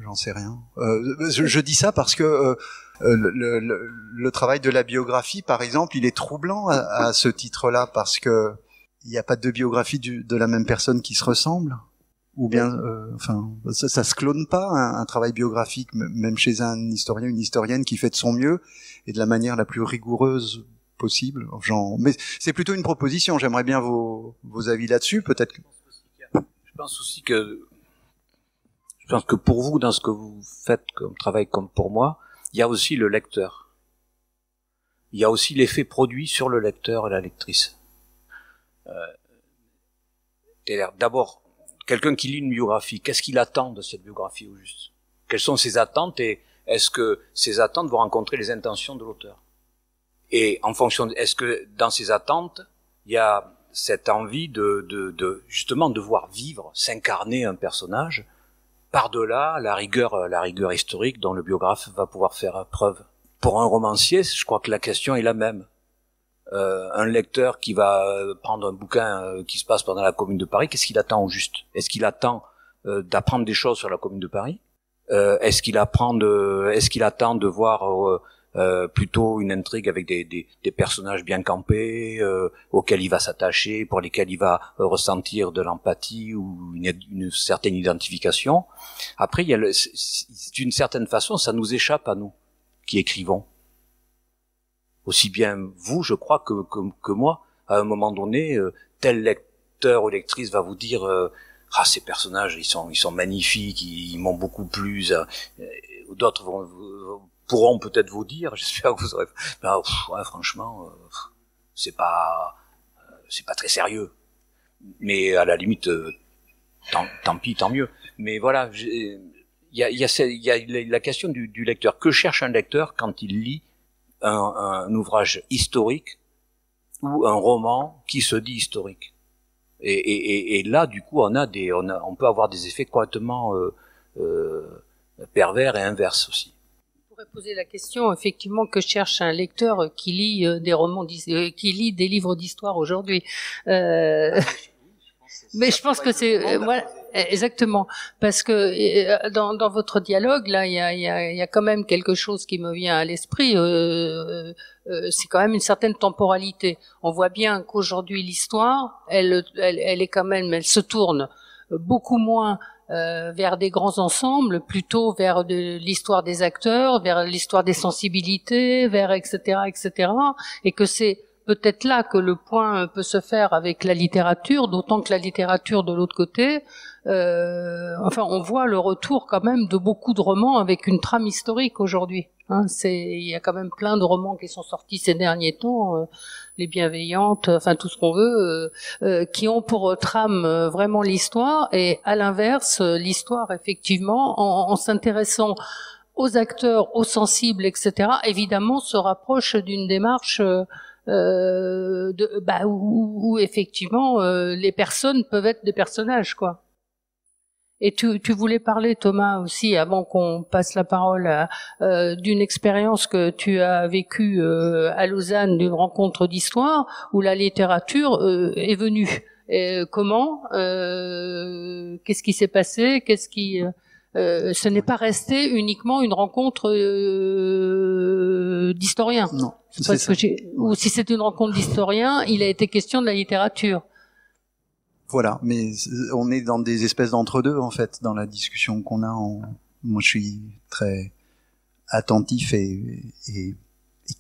j'en sais rien. Je dis ça parce que le travail de la biographie, par exemple, il est troublant à ce titre-là, parce que il n'y a pas de biographie de la même personne qui se ressemble. Ou bien, enfin, ça se clone pas, un travail biographique, même chez un historien, une historienne qui fait de son mieux et de la manière la plus rigoureuse possible. Mais c'est plutôt une proposition. J'aimerais bien vos avis là-dessus, peut-être. Je pense que pour vous, dans ce que vous faites comme travail, comme pour moi, il y a aussi le lecteur. Il y a aussi l'effet produit sur le lecteur et la lectrice. D'abord, quelqu'un qui lit une biographie, qu'est-ce qu'il attend de cette biographie au juste? Quelles sont ses attentes, et est-ce que ces attentes vont rencontrer les intentions de l'auteur? Et en fonction est-ce que dans ces attentes, il y a cette envie de justement de voir vivre, s'incarner un personnage par-delà la rigueur historique dont le biographe va pouvoir faire preuve. Pour un romancier, je crois que la question est la même. Un lecteur qui va prendre un bouquin qui se passe pendant la Commune de Paris, qu'est-ce qu'il attend au juste? Est-ce qu'il attend d'apprendre des choses sur la Commune de Paris? Est-ce qu'il attend de voir plutôt une intrigue avec des personnages bien campés, auxquels il va s'attacher, pour lesquels il va ressentir de l'empathie ou une certaine identification? Après, d'une certaine façon, ça nous échappe à nous qui écrivons. Aussi bien vous, je crois, que moi, à un moment donné, tel lecteur ou lectrice va vous dire ces personnages, ils sont magnifiques, ils m'ont beaucoup plu. D'autres pourront peut-être vous dire, j'espère que vous aurez, franchement, c'est pas très sérieux. Mais à la limite, tant pis, tant mieux. Mais voilà, il y a la question du lecteur. Que cherche un lecteur quand il lit un ouvrage historique ou un roman qui se dit historique? Et là, du coup, on peut avoir des effets complètement pervers et inverses aussi. On pourrait poser la question, effectivement, que cherche un lecteur qui lit des romans, qui lit des livres d'histoire aujourd'hui. Mais je pense que c'est voilà, exactement, parce que dans votre dialogue là, il y a quand même quelque chose qui me vient à l'esprit. C'est quand même une certaine temporalité. On voit bien qu'aujourd'hui l'histoire, elle est quand même, elle se tourne beaucoup moins vers des grands ensembles, plutôt vers l'histoire des acteurs, vers l'histoire des sensibilités, vers etc., etc., et que c'est peut-être là que le point peut se faire avec la littérature, d'autant que la littérature de l'autre côté, on voit le retour quand même de beaucoup de romans avec une trame historique aujourd'hui. Il y a quand même plein de romans qui sont sortis ces derniers temps, Les Bienveillantes, tout ce qu'on veut, qui ont pour trame vraiment l'histoire, et à l'inverse, l'histoire effectivement, en s'intéressant aux acteurs, aux sensibles, etc., évidemment se rapproche d'une démarche où effectivement les personnes peuvent être des personnages, quoi. Et tu voulais parler, Thomas, aussi, avant qu'on passe la parole, d'une expérience que tu as vécue à Lausanne, d'une rencontre d'histoire où la littérature est venue. Et comment qu'est-ce qui s'est passé? Ce n'est pas resté uniquement une rencontre d'historiens. Non. Ou si c'est une rencontre d'historiens, il a été question de la littérature. Voilà, mais on est dans des espèces d'entre-deux, en fait, dans la discussion qu'on a. Moi, je suis très attentif et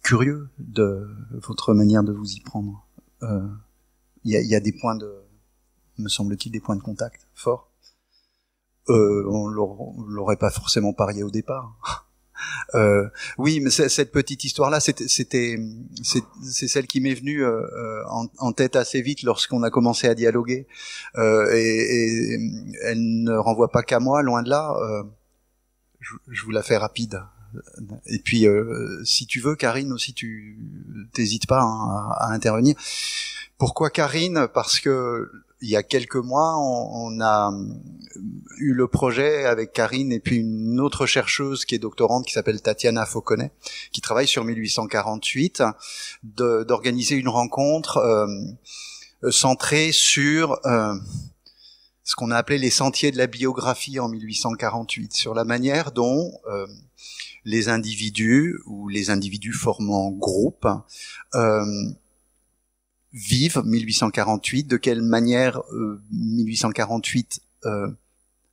curieux de votre manière de vous y prendre. Il y a des points me semble-t-il, des points de contact forts. On l'aurait pas forcément parié au départ. Oui, mais cette petite histoire-là, c'est celle qui m'est venue en tête assez vite lorsqu'on a commencé à dialoguer, et elle ne renvoie pas qu'à moi, loin de là. Je vous la fais rapide. Et puis, si tu veux, Karine aussi, tu t'hésites pas à intervenir. Pourquoi Karine? Parce que il y a quelques mois, on a eu le projet avec Karine et puis une autre chercheuse qui est doctorante qui s'appelle Tatiana Fauconnet, qui travaille sur 1848, d'organiser une rencontre centrée sur ce qu'on a appelé les sentiers de la biographie en 1848, sur la manière dont les individus ou les individus formant groupe vivent 1848, de quelle manière 1848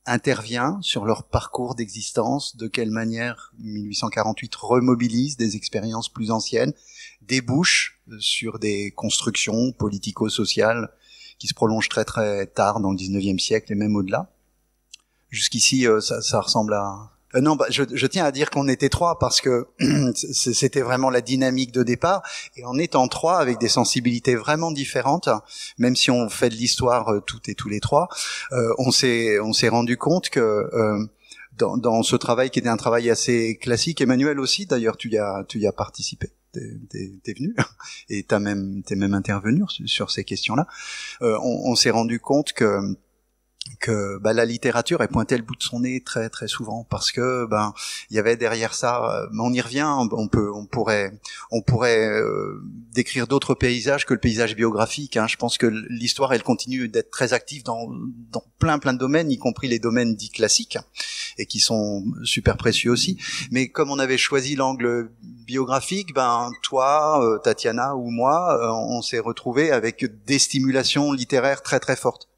intervient sur leur parcours d'existence, de quelle manière 1848 remobilise des expériences plus anciennes, débouche sur des constructions politico-sociales qui se prolongent très très tard dans le 19e siècle et même au-delà. Jusqu'ici, ça ressemble à... Non, je tiens à dire qu'on était trois parce que c'était vraiment la dynamique de départ. Et en étant trois, avec des sensibilités vraiment différentes, même si on fait de l'histoire toutes et tous les trois, on s'est rendu compte que dans ce travail qui était un travail assez classique, Emmanuel aussi, d'ailleurs, tu y as participé. T'es venu et t'es même intervenu sur ces questions-là. On s'est rendu compte que la littérature est pointée le bout de son nez très très souvent parce que il y avait derrière ça, on y revient, on pourrait décrire d'autres paysages que le paysage biographique, hein. Je pense que l'histoire elle continue d'être très active dans plein de domaines, y compris les domaines dits classiques et qui sont super précieux aussi, mais comme on avait choisi l'angle biographique, toi, Tatiana ou moi, on s'est retrouvés avec des stimulations littéraires très très fortes.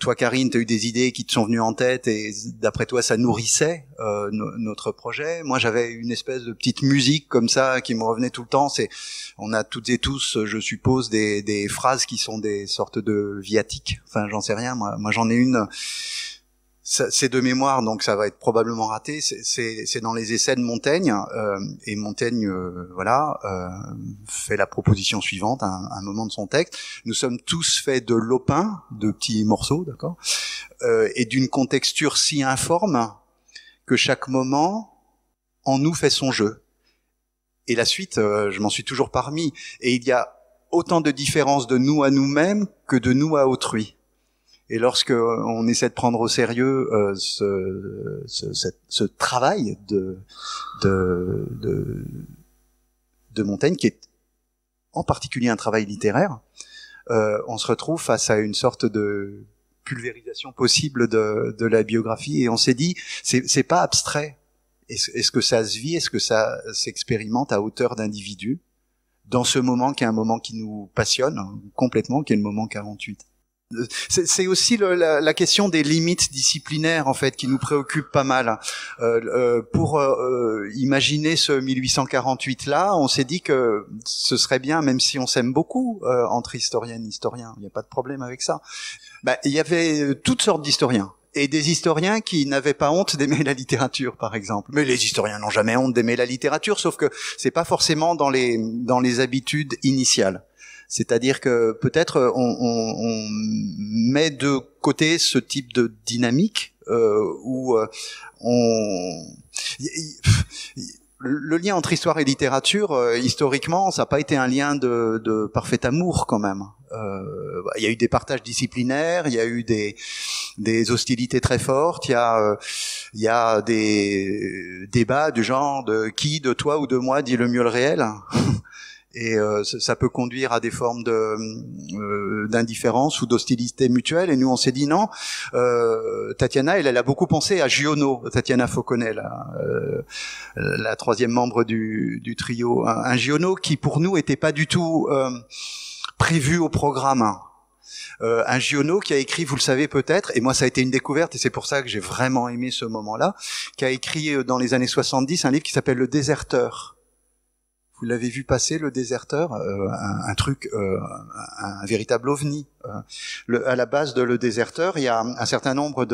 Toi, Karine, tu as eu des idées qui te sont venues en tête et d'après toi, ça nourrissait notre projet. Moi, j'avais une espèce de petite musique comme ça qui me revenait tout le temps. On a toutes et tous, je suppose, des phrases qui sont des sortes de viatiques. Enfin, j'en sais rien. Moi, j'en ai une. C'est de mémoire, donc ça va être probablement raté. C'est dans les essais de Montaigne, et Montaigne, fait la proposition suivante à un moment de son texte. Nous sommes tous faits de lopins, de petits morceaux, d'accord, et d'une contexture si informe que chaque moment en nous fait son jeu. Et la suite, je m'en suis toujours pas remis. Et il y a autant de différences de nous à nous-mêmes que de nous à autrui. Et lorsque on essaie de prendre au sérieux ce travail de Montaigne, qui est en particulier un travail littéraire, on se retrouve face à une sorte de pulvérisation possible de la biographie, et on s'est dit c'est pas abstrait. Est-ce que ça se vit, est-ce que ça s'expérimente à hauteur d'individu dans ce moment qui est un moment qui nous passionne complètement, qui est le moment 48. C'est aussi la question des limites disciplinaires en fait qui nous préoccupe pas mal. Pour imaginer ce 1848 là, on s'est dit que ce serait bien, même si on s'aime beaucoup entre historiennes et historiens, il n'y a pas de problème avec ça. Il y avait toutes sortes d'historiens. Et des historiens qui n'avaient pas honte d'aimer la littérature, par exemple. Mais les historiens n'ont jamais honte d'aimer la littérature, sauf que c'est pas forcément dans les habitudes initiales. C'est-à-dire que peut-être on met de côté ce type de dynamique où le lien entre histoire et littérature, historiquement, ça n'a pas été un lien de parfait amour quand même. Il y a eu des partages disciplinaires, il y a eu des hostilités très fortes, il y a des débats du genre de qui, de toi ou de moi dit le mieux le réel. Et ça peut conduire à des formes d'indifférence ou d'hostilité mutuelle. Et nous, on s'est dit non. Tatiana, elle a beaucoup pensé à Giono, Tatiana Fauconnet, la troisième membre du trio. Un Giono qui, pour nous, était pas du tout prévu au programme. Un Giono qui a écrit, vous le savez peut-être, et moi ça a été une découverte, et c'est pour ça que j'ai vraiment aimé ce moment-là, qui a écrit dans les années 70 un livre qui s'appelle Le Déserteur. Vous l'avez vu passer, Le Déserteur, un truc, un véritable ovni. À la base de Le Déserteur, il y a un certain nombre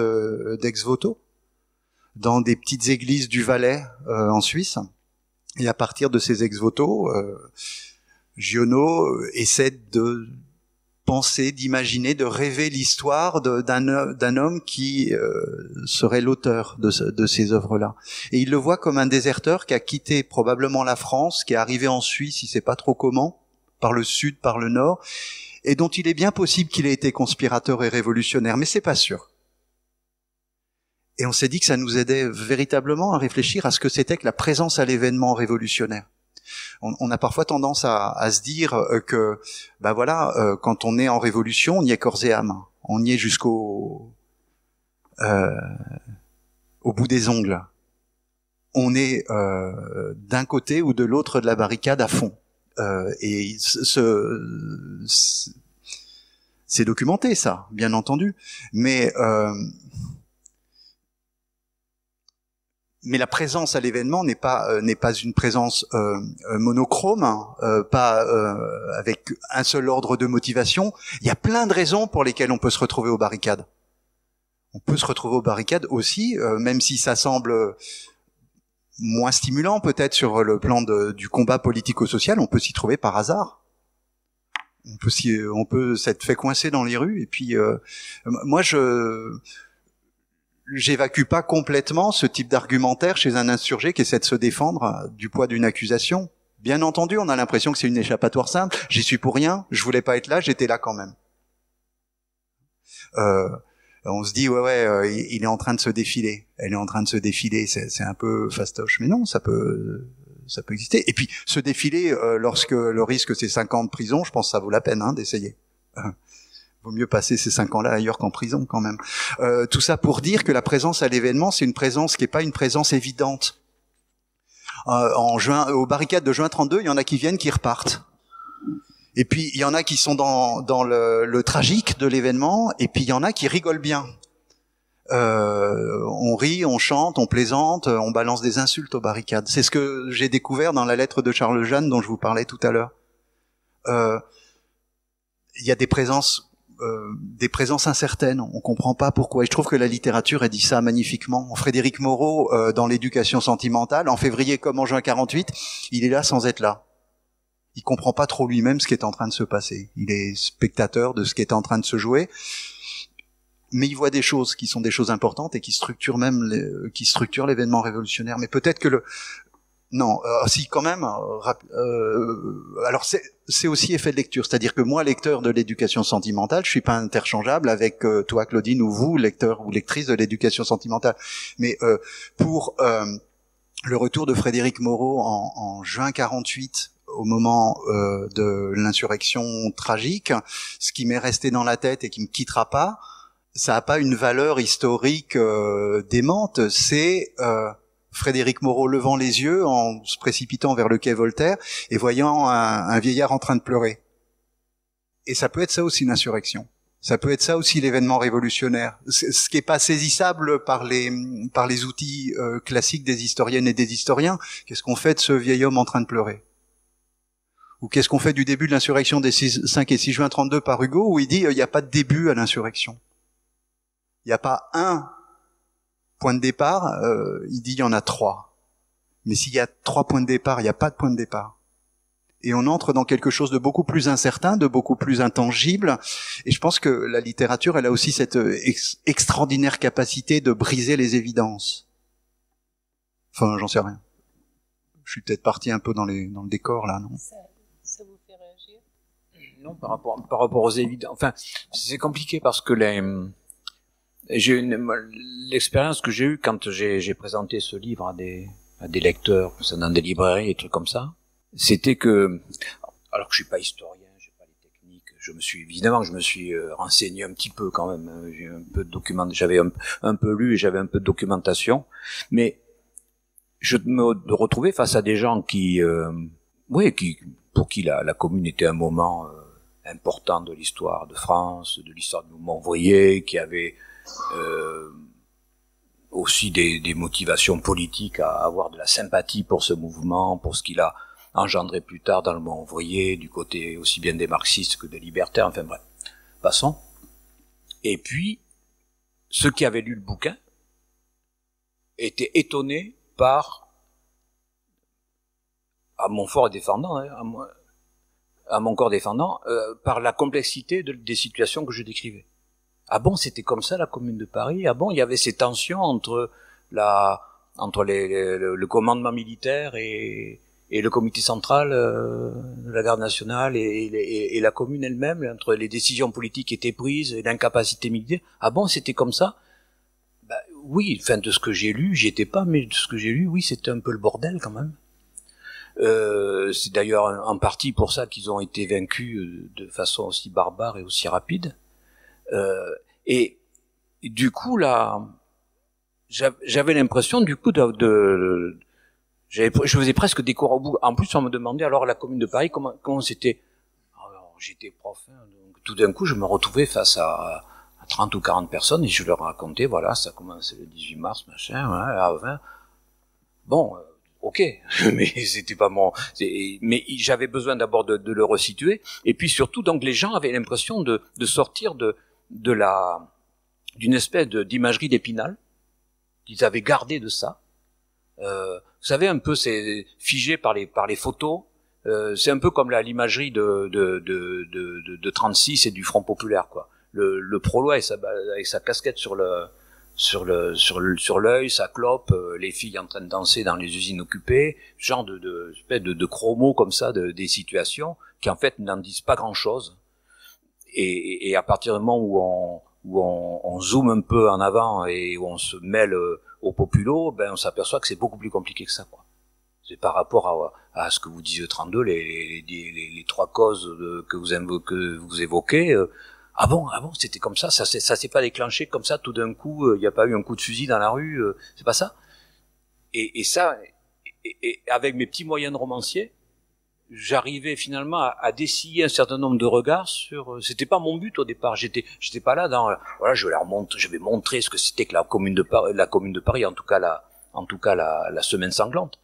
d'ex-voto dans des petites églises du Valais en Suisse. Et à partir de ces ex-voto, Giono essaie de penser, d'imaginer, de rêver l'histoire d'un homme qui serait l'auteur de ces œuvres-là. Et il le voit comme un déserteur qui a quitté probablement la France, qui est arrivé en Suisse, il sait pas trop comment, par le sud, par le nord, et dont il est bien possible qu'il ait été conspirateur et révolutionnaire, mais c'est pas sûr. Et on s'est dit que ça nous aidait véritablement à réfléchir à ce que c'était que la présence à l'événement révolutionnaire. On a parfois tendance à se dire que, quand on est en révolution, on y est corps et âme. On y est jusqu'au bout des ongles. On est d'un côté ou de l'autre de la barricade à fond. Et c'est documenté, ça, bien entendu. Mais la présence à l'événement n'est pas une présence monochrome, pas avec un seul ordre de motivation. Il y a plein de raisons pour lesquelles on peut se retrouver aux barricades. On peut se retrouver aux barricades aussi, même si ça semble moins stimulant peut-être sur le plan du combat politico-social, on peut s'y trouver par hasard. On peut s'être fait coincer dans les rues. Et puis moi j'évacue pas complètement ce type d'argumentaire chez un insurgé qui essaie de se défendre du poids d'une accusation. Bien entendu, on a l'impression que c'est une échappatoire simple. J'y suis pour rien, je voulais pas être là, j'étais là quand même. On se dit il est en train de se défiler. Elle est en train de se défiler, c'est un peu fastoche. Mais non, ça peut exister. Et puis se défiler lorsque le risque c'est 5 ans de prison, je pense que ça vaut la peine d'essayer. Vaut mieux passer ces 5 ans-là ailleurs qu'en prison quand même. Tout ça pour dire que la présence à l'événement, c'est une présence qui est pas une présence évidente. Aux barricades de juin 32, il y en a qui viennent, qui repartent. Et puis il y en a qui sont dans le tragique de l'événement, et puis il y en a qui rigolent bien. On rit, on chante, on plaisante, on balance des insultes aux barricades. C'est ce que j'ai découvert dans la lettre de Charles Jeanne dont je vous parlais tout à l'heure. Il y a des présences incertaines, on comprend pas pourquoi. Et je trouve que la littérature a dit ça magnifiquement. Frédéric Moreau, dans l'éducation sentimentale, en février comme en juin 48, il est là sans être là. Il comprend pas trop lui-même ce qui est en train de se passer. Il est spectateur de ce qui est en train de se jouer, mais il voit des choses qui sont des choses importantes et qui structurent l'événement révolutionnaire. Mais peut-être que si quand même. Alors c'est aussi effet de lecture, c'est-à-dire que moi, lecteur de l'éducation sentimentale, je suis pas interchangeable avec toi, Claudine, ou vous, lecteur ou lectrice de l'éducation sentimentale. Mais pour le retour de Frédéric Moreau en juin 48, au moment de l'insurrection tragique, ce qui m'est resté dans la tête et qui me quittera pas, ça a pas une valeur historique démente, c'est Frédéric Moreau levant les yeux en se précipitant vers le quai Voltaire et voyant un vieillard en train de pleurer. Et ça peut être ça aussi une insurrection. Ça peut être ça aussi l'événement révolutionnaire. Ce qui est pas saisissable par les outils classiques des historiennes et des historiens. Qu'est-ce qu'on fait de ce vieil homme en train de pleurer? Ou qu'est-ce qu'on fait du début de l'insurrection des 5 et 6 juin 32 par Hugo, où il dit il n'y a pas de début à l'insurrection. Il n'y a pas un point de départ, il dit il y en a 3. Mais s'il y a 3 points de départ, il n'y a pas de point de départ. Et on entre dans quelque chose de beaucoup plus incertain, de beaucoup plus intangible. Et je pense que la littérature, elle a aussi cette extraordinaire capacité de briser les évidences. Enfin, j'en sais rien. Je suis peut-être parti un peu dans le décor, là, non? Ça vous fait réagir? Non, par rapport aux évidences. Enfin, c'est compliqué parce que l'expérience que j'ai eue quand j'ai présenté ce livre à des lecteurs, dans des librairies et trucs comme ça, c'était que, alors que je suis pas historien, j'ai pas les techniques, je me suis renseigné un petit peu quand même, j'ai un peu de j'avais un peu lu et j'avais un peu de documentation, mais je me retrouvais face à des gens pour qui la commune était un moment important de l'histoire de France, de l'histoire du mouvement ouvrier, qui avait aussi des motivations politiques à avoir de la sympathie pour ce mouvement, pour ce qu'il a engendré plus tard dans le mouvement ouvrier, du côté aussi bien des marxistes que des libertaires, enfin bref, passons. Et puis, ceux qui avaient lu le bouquin étaient étonnés par, à mon corps défendant, par la complexité des situations que je décrivais. Ah bon, c'était comme ça la Commune de Paris? Ah bon, il y avait ces tensions entre le commandement militaire et le comité central de la garde nationale et la commune elle-même, entre les décisions politiques qui étaient prises et l'incapacité militaire. Ah bon, c'était comme ça? Bah, oui, enfin, de ce que j'ai lu, j'y étais pas, mais de ce que j'ai lu, oui, c'était un peu le bordel quand même. C'est d'ailleurs en partie pour ça qu'ils ont été vaincus de façon aussi barbare et aussi rapide. Et du coup, là, j'avais l'impression, du coup, je faisais presque des cours au bout. En plus, on me demandait alors la Commune de Paris comment c'était. Alors, j'étais prof, hein, donc tout d'un coup, je me retrouvais face à 30 ou 40 personnes et je leur racontais, voilà, ça commençait le 18 mars, machin, ouais, à 20. Bon, ok, mais c'était pas mais j'avais besoin d'abord de le resituer. Et puis surtout, donc les gens avaient l'impression de sortir d'une espèce d'imagerie d'Épinal. Ils avaient gardé de ça. Vous savez, un peu, c'est figé par les photos. C'est un peu comme l'imagerie de 36 et du Front populaire, quoi. Le prolo avec sa casquette sur l'œil, sa clope, les filles en train de danser dans les usines occupées, genre de chromos comme ça, des situations qui en fait n'en disent pas grand chose. Et à partir du moment où on zoome un peu en avant et où on se mêle au populo, ben on s'aperçoit que c'est beaucoup plus compliqué que ça, quoi. C'est par rapport à ce que vous disiez 32, les 3 causes que vous évoquez. Ah bon, c'était comme ça s'est pas déclenché comme ça tout d'un coup, il n'y a pas eu un coup de fusil dans la rue, c'est pas ça. Et ça, avec mes petits moyens de romancier, j'arrivais finalement à dessiller un certain nombre de regards sur. C'était pas mon but au départ. J'étais pas là dans. Voilà, je vais montrer ce que c'était que la Commune de Paris, en tout cas la semaine sanglante.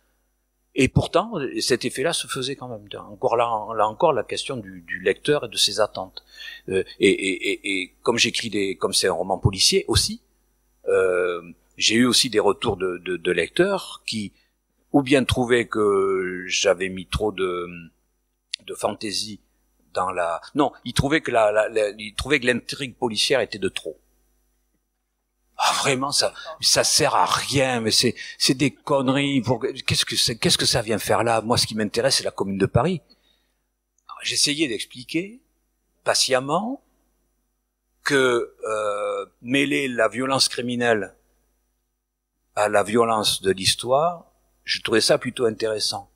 Et pourtant, cet effet-là se faisait quand même. Là encore, la question du lecteur et de ses attentes. Et comme comme c'est un roman policier aussi, j'ai eu aussi des retours de lecteurs qui ou bien trouvaient que j'avais mis trop de fantaisie dans ils trouvaient que l'intrigue policière était de trop. Ah, vraiment, ça sert à rien, mais c'est des conneries. Qu'est-ce que ça vient faire là? Moi, ce qui m'intéresse, c'est la Commune de Paris. J'essayais d'expliquer patiemment que mêler la violence criminelle à la violence de l'histoire, je trouvais ça plutôt intéressant.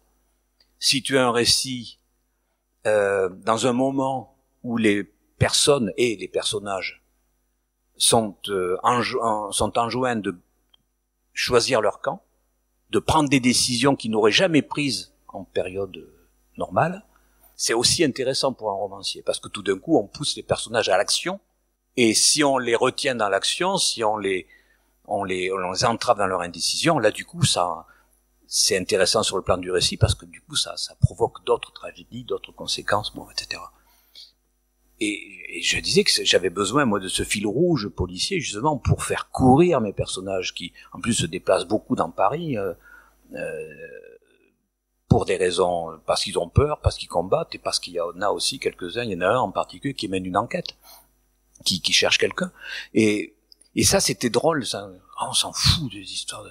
Si tu as un récit dans un moment où les personnes et les personnages sont enjoints de choisir leur camp, de prendre des décisions qu'ils n'auraient jamais prises en période normale, c'est aussi intéressant pour un romancier, parce que tout d'un coup, on pousse les personnages à l'action Et si on les retient dans l'action, si on les entrave dans leur indécision, là du coup ça c'est intéressant sur le plan du récit parce que du coup ça provoque d'autres tragédies, d'autres conséquences, bon, etc. Et je disais que j'avais besoin moi de ce fil rouge policier justement pour faire courir mes personnages qui en plus se déplacent beaucoup dans Paris pour des raisons, parce qu'ils ont peur, parce qu'ils combattent et parce qu'il y en a aussi quelques-uns, il y en a un en particulier qui mène une enquête, qui cherche quelqu'un. Et ça c'était drôle, ça, on s'en fout des histoires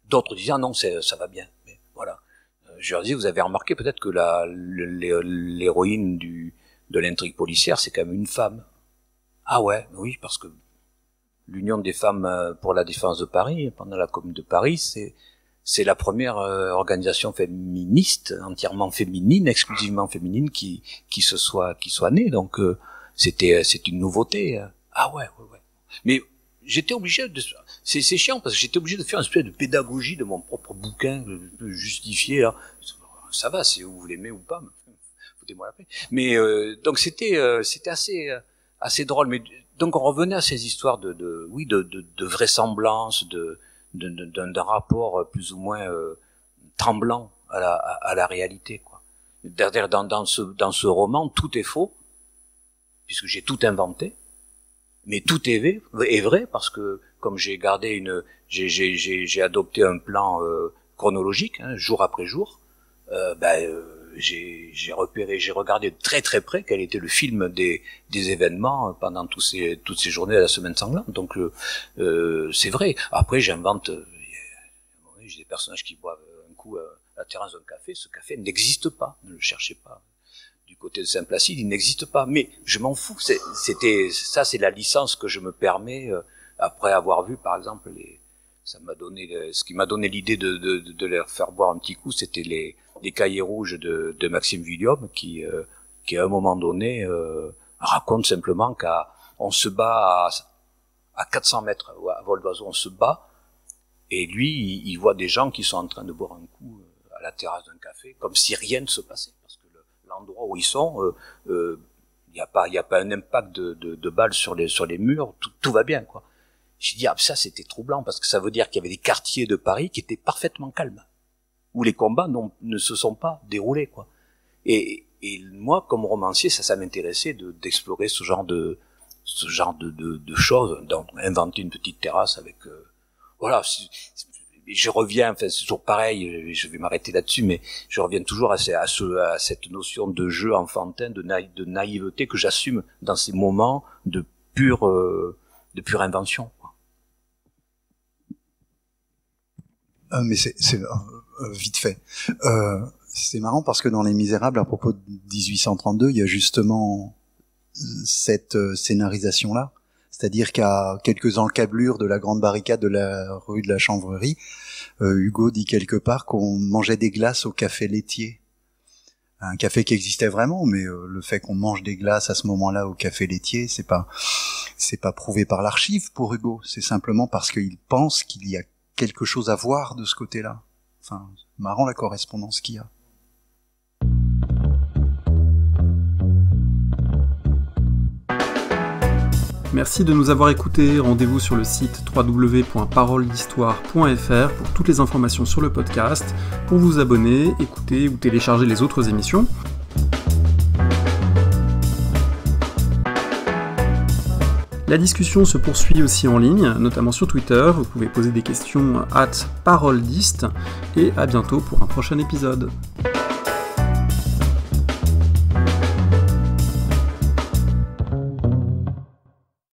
d'autres disaient non, ça va bien. Mais voilà. Je leur dis, vous avez remarqué peut-être que l'héroïne de l'intrigue policière, c'est quand même une femme. Ah ouais, oui, parce que l'Union des femmes pour la défense de Paris, pendant la Commune de Paris, c'est la première organisation féministe, entièrement féminine, exclusivement féminine, qui soit née. Donc c'est une nouveauté. Ah ouais. Mais j'étais obligé de, c'est chiant parce que j'étais obligé de faire une espèce de pédagogie de mon propre bouquin, de justifier là. Ça va, si vous l'aimez ou pas, foutez-moi la paix. Mais donc c'était assez drôle. Mais donc on revenait à ces histoires de vraisemblance, d'un rapport plus ou moins tremblant à la réalité, quoi. Derrière dans ce roman, tout est faux puisque j'ai tout inventé. Mais tout est vrai parce que comme j'ai j'ai adopté un plan chronologique, hein, jour après jour, j'ai regardé de très très près quel était le film des événements pendant toutes ces journées de la semaine sanglante. Donc c'est vrai. Après j'invente, j'ai des personnages qui boivent un coup à la terrasse d'un café. Ce café n'existe pas, ne le cherchez pas. Du côté de Saint-Placide, il n'existe pas. Mais je m'en fous. C'est la licence que je me permets après avoir vu, par exemple, ce qui m'a donné l'idée de leur faire boire un petit coup, c'était les cahiers rouges de Maxime William, qui à un moment donné raconte simplement qu'on se bat à 400 mètres à vol d'oiseau, on se bat, et lui, il voit des gens qui sont en train de boire un coup à la terrasse d'un café, comme si rien ne se passait. L'endroit où ils sont, il y a pas un impact de balles sur les murs, tout va bien, quoi. J'ai dit, ça c'était troublant parce que ça veut dire qu'il y avait des quartiers de Paris qui étaient parfaitement calmes, où les combats ne se sont pas déroulés, quoi. Et moi, comme romancier, ça m'intéressait d'explorer ce genre de choses, donc inventer une petite terrasse avec, voilà. Je reviens, enfin c'est toujours pareil, je vais m'arrêter là-dessus, mais je reviens toujours à cette notion de jeu enfantin, de naïveté que j'assume dans ces moments de pure invention, quoi. Mais c'est vite fait. C'est marrant parce que dans Les Misérables, à propos de 1832, il y a justement cette scénarisation-là. C'est-à-dire qu'à quelques encablures de la grande barricade de la rue de la Chanvrerie, Hugo dit quelque part qu'on mangeait des glaces au café laitier. Un café qui existait vraiment, mais le fait qu'on mange des glaces à ce moment-là au café laitier, c'est pas prouvé par l'archive pour Hugo. C'est simplement parce qu'il pense qu'il y a quelque chose à voir de ce côté-là. Enfin, marrant la correspondance qu'il y a. Merci de nous avoir écoutés. Rendez-vous sur le site www.paroledhistoire.fr pour toutes les informations sur le podcast, pour vous abonner, écouter ou télécharger les autres émissions. La discussion se poursuit aussi en ligne, notamment sur Twitter. Vous pouvez poser des questions @paroledist et à bientôt pour un prochain épisode.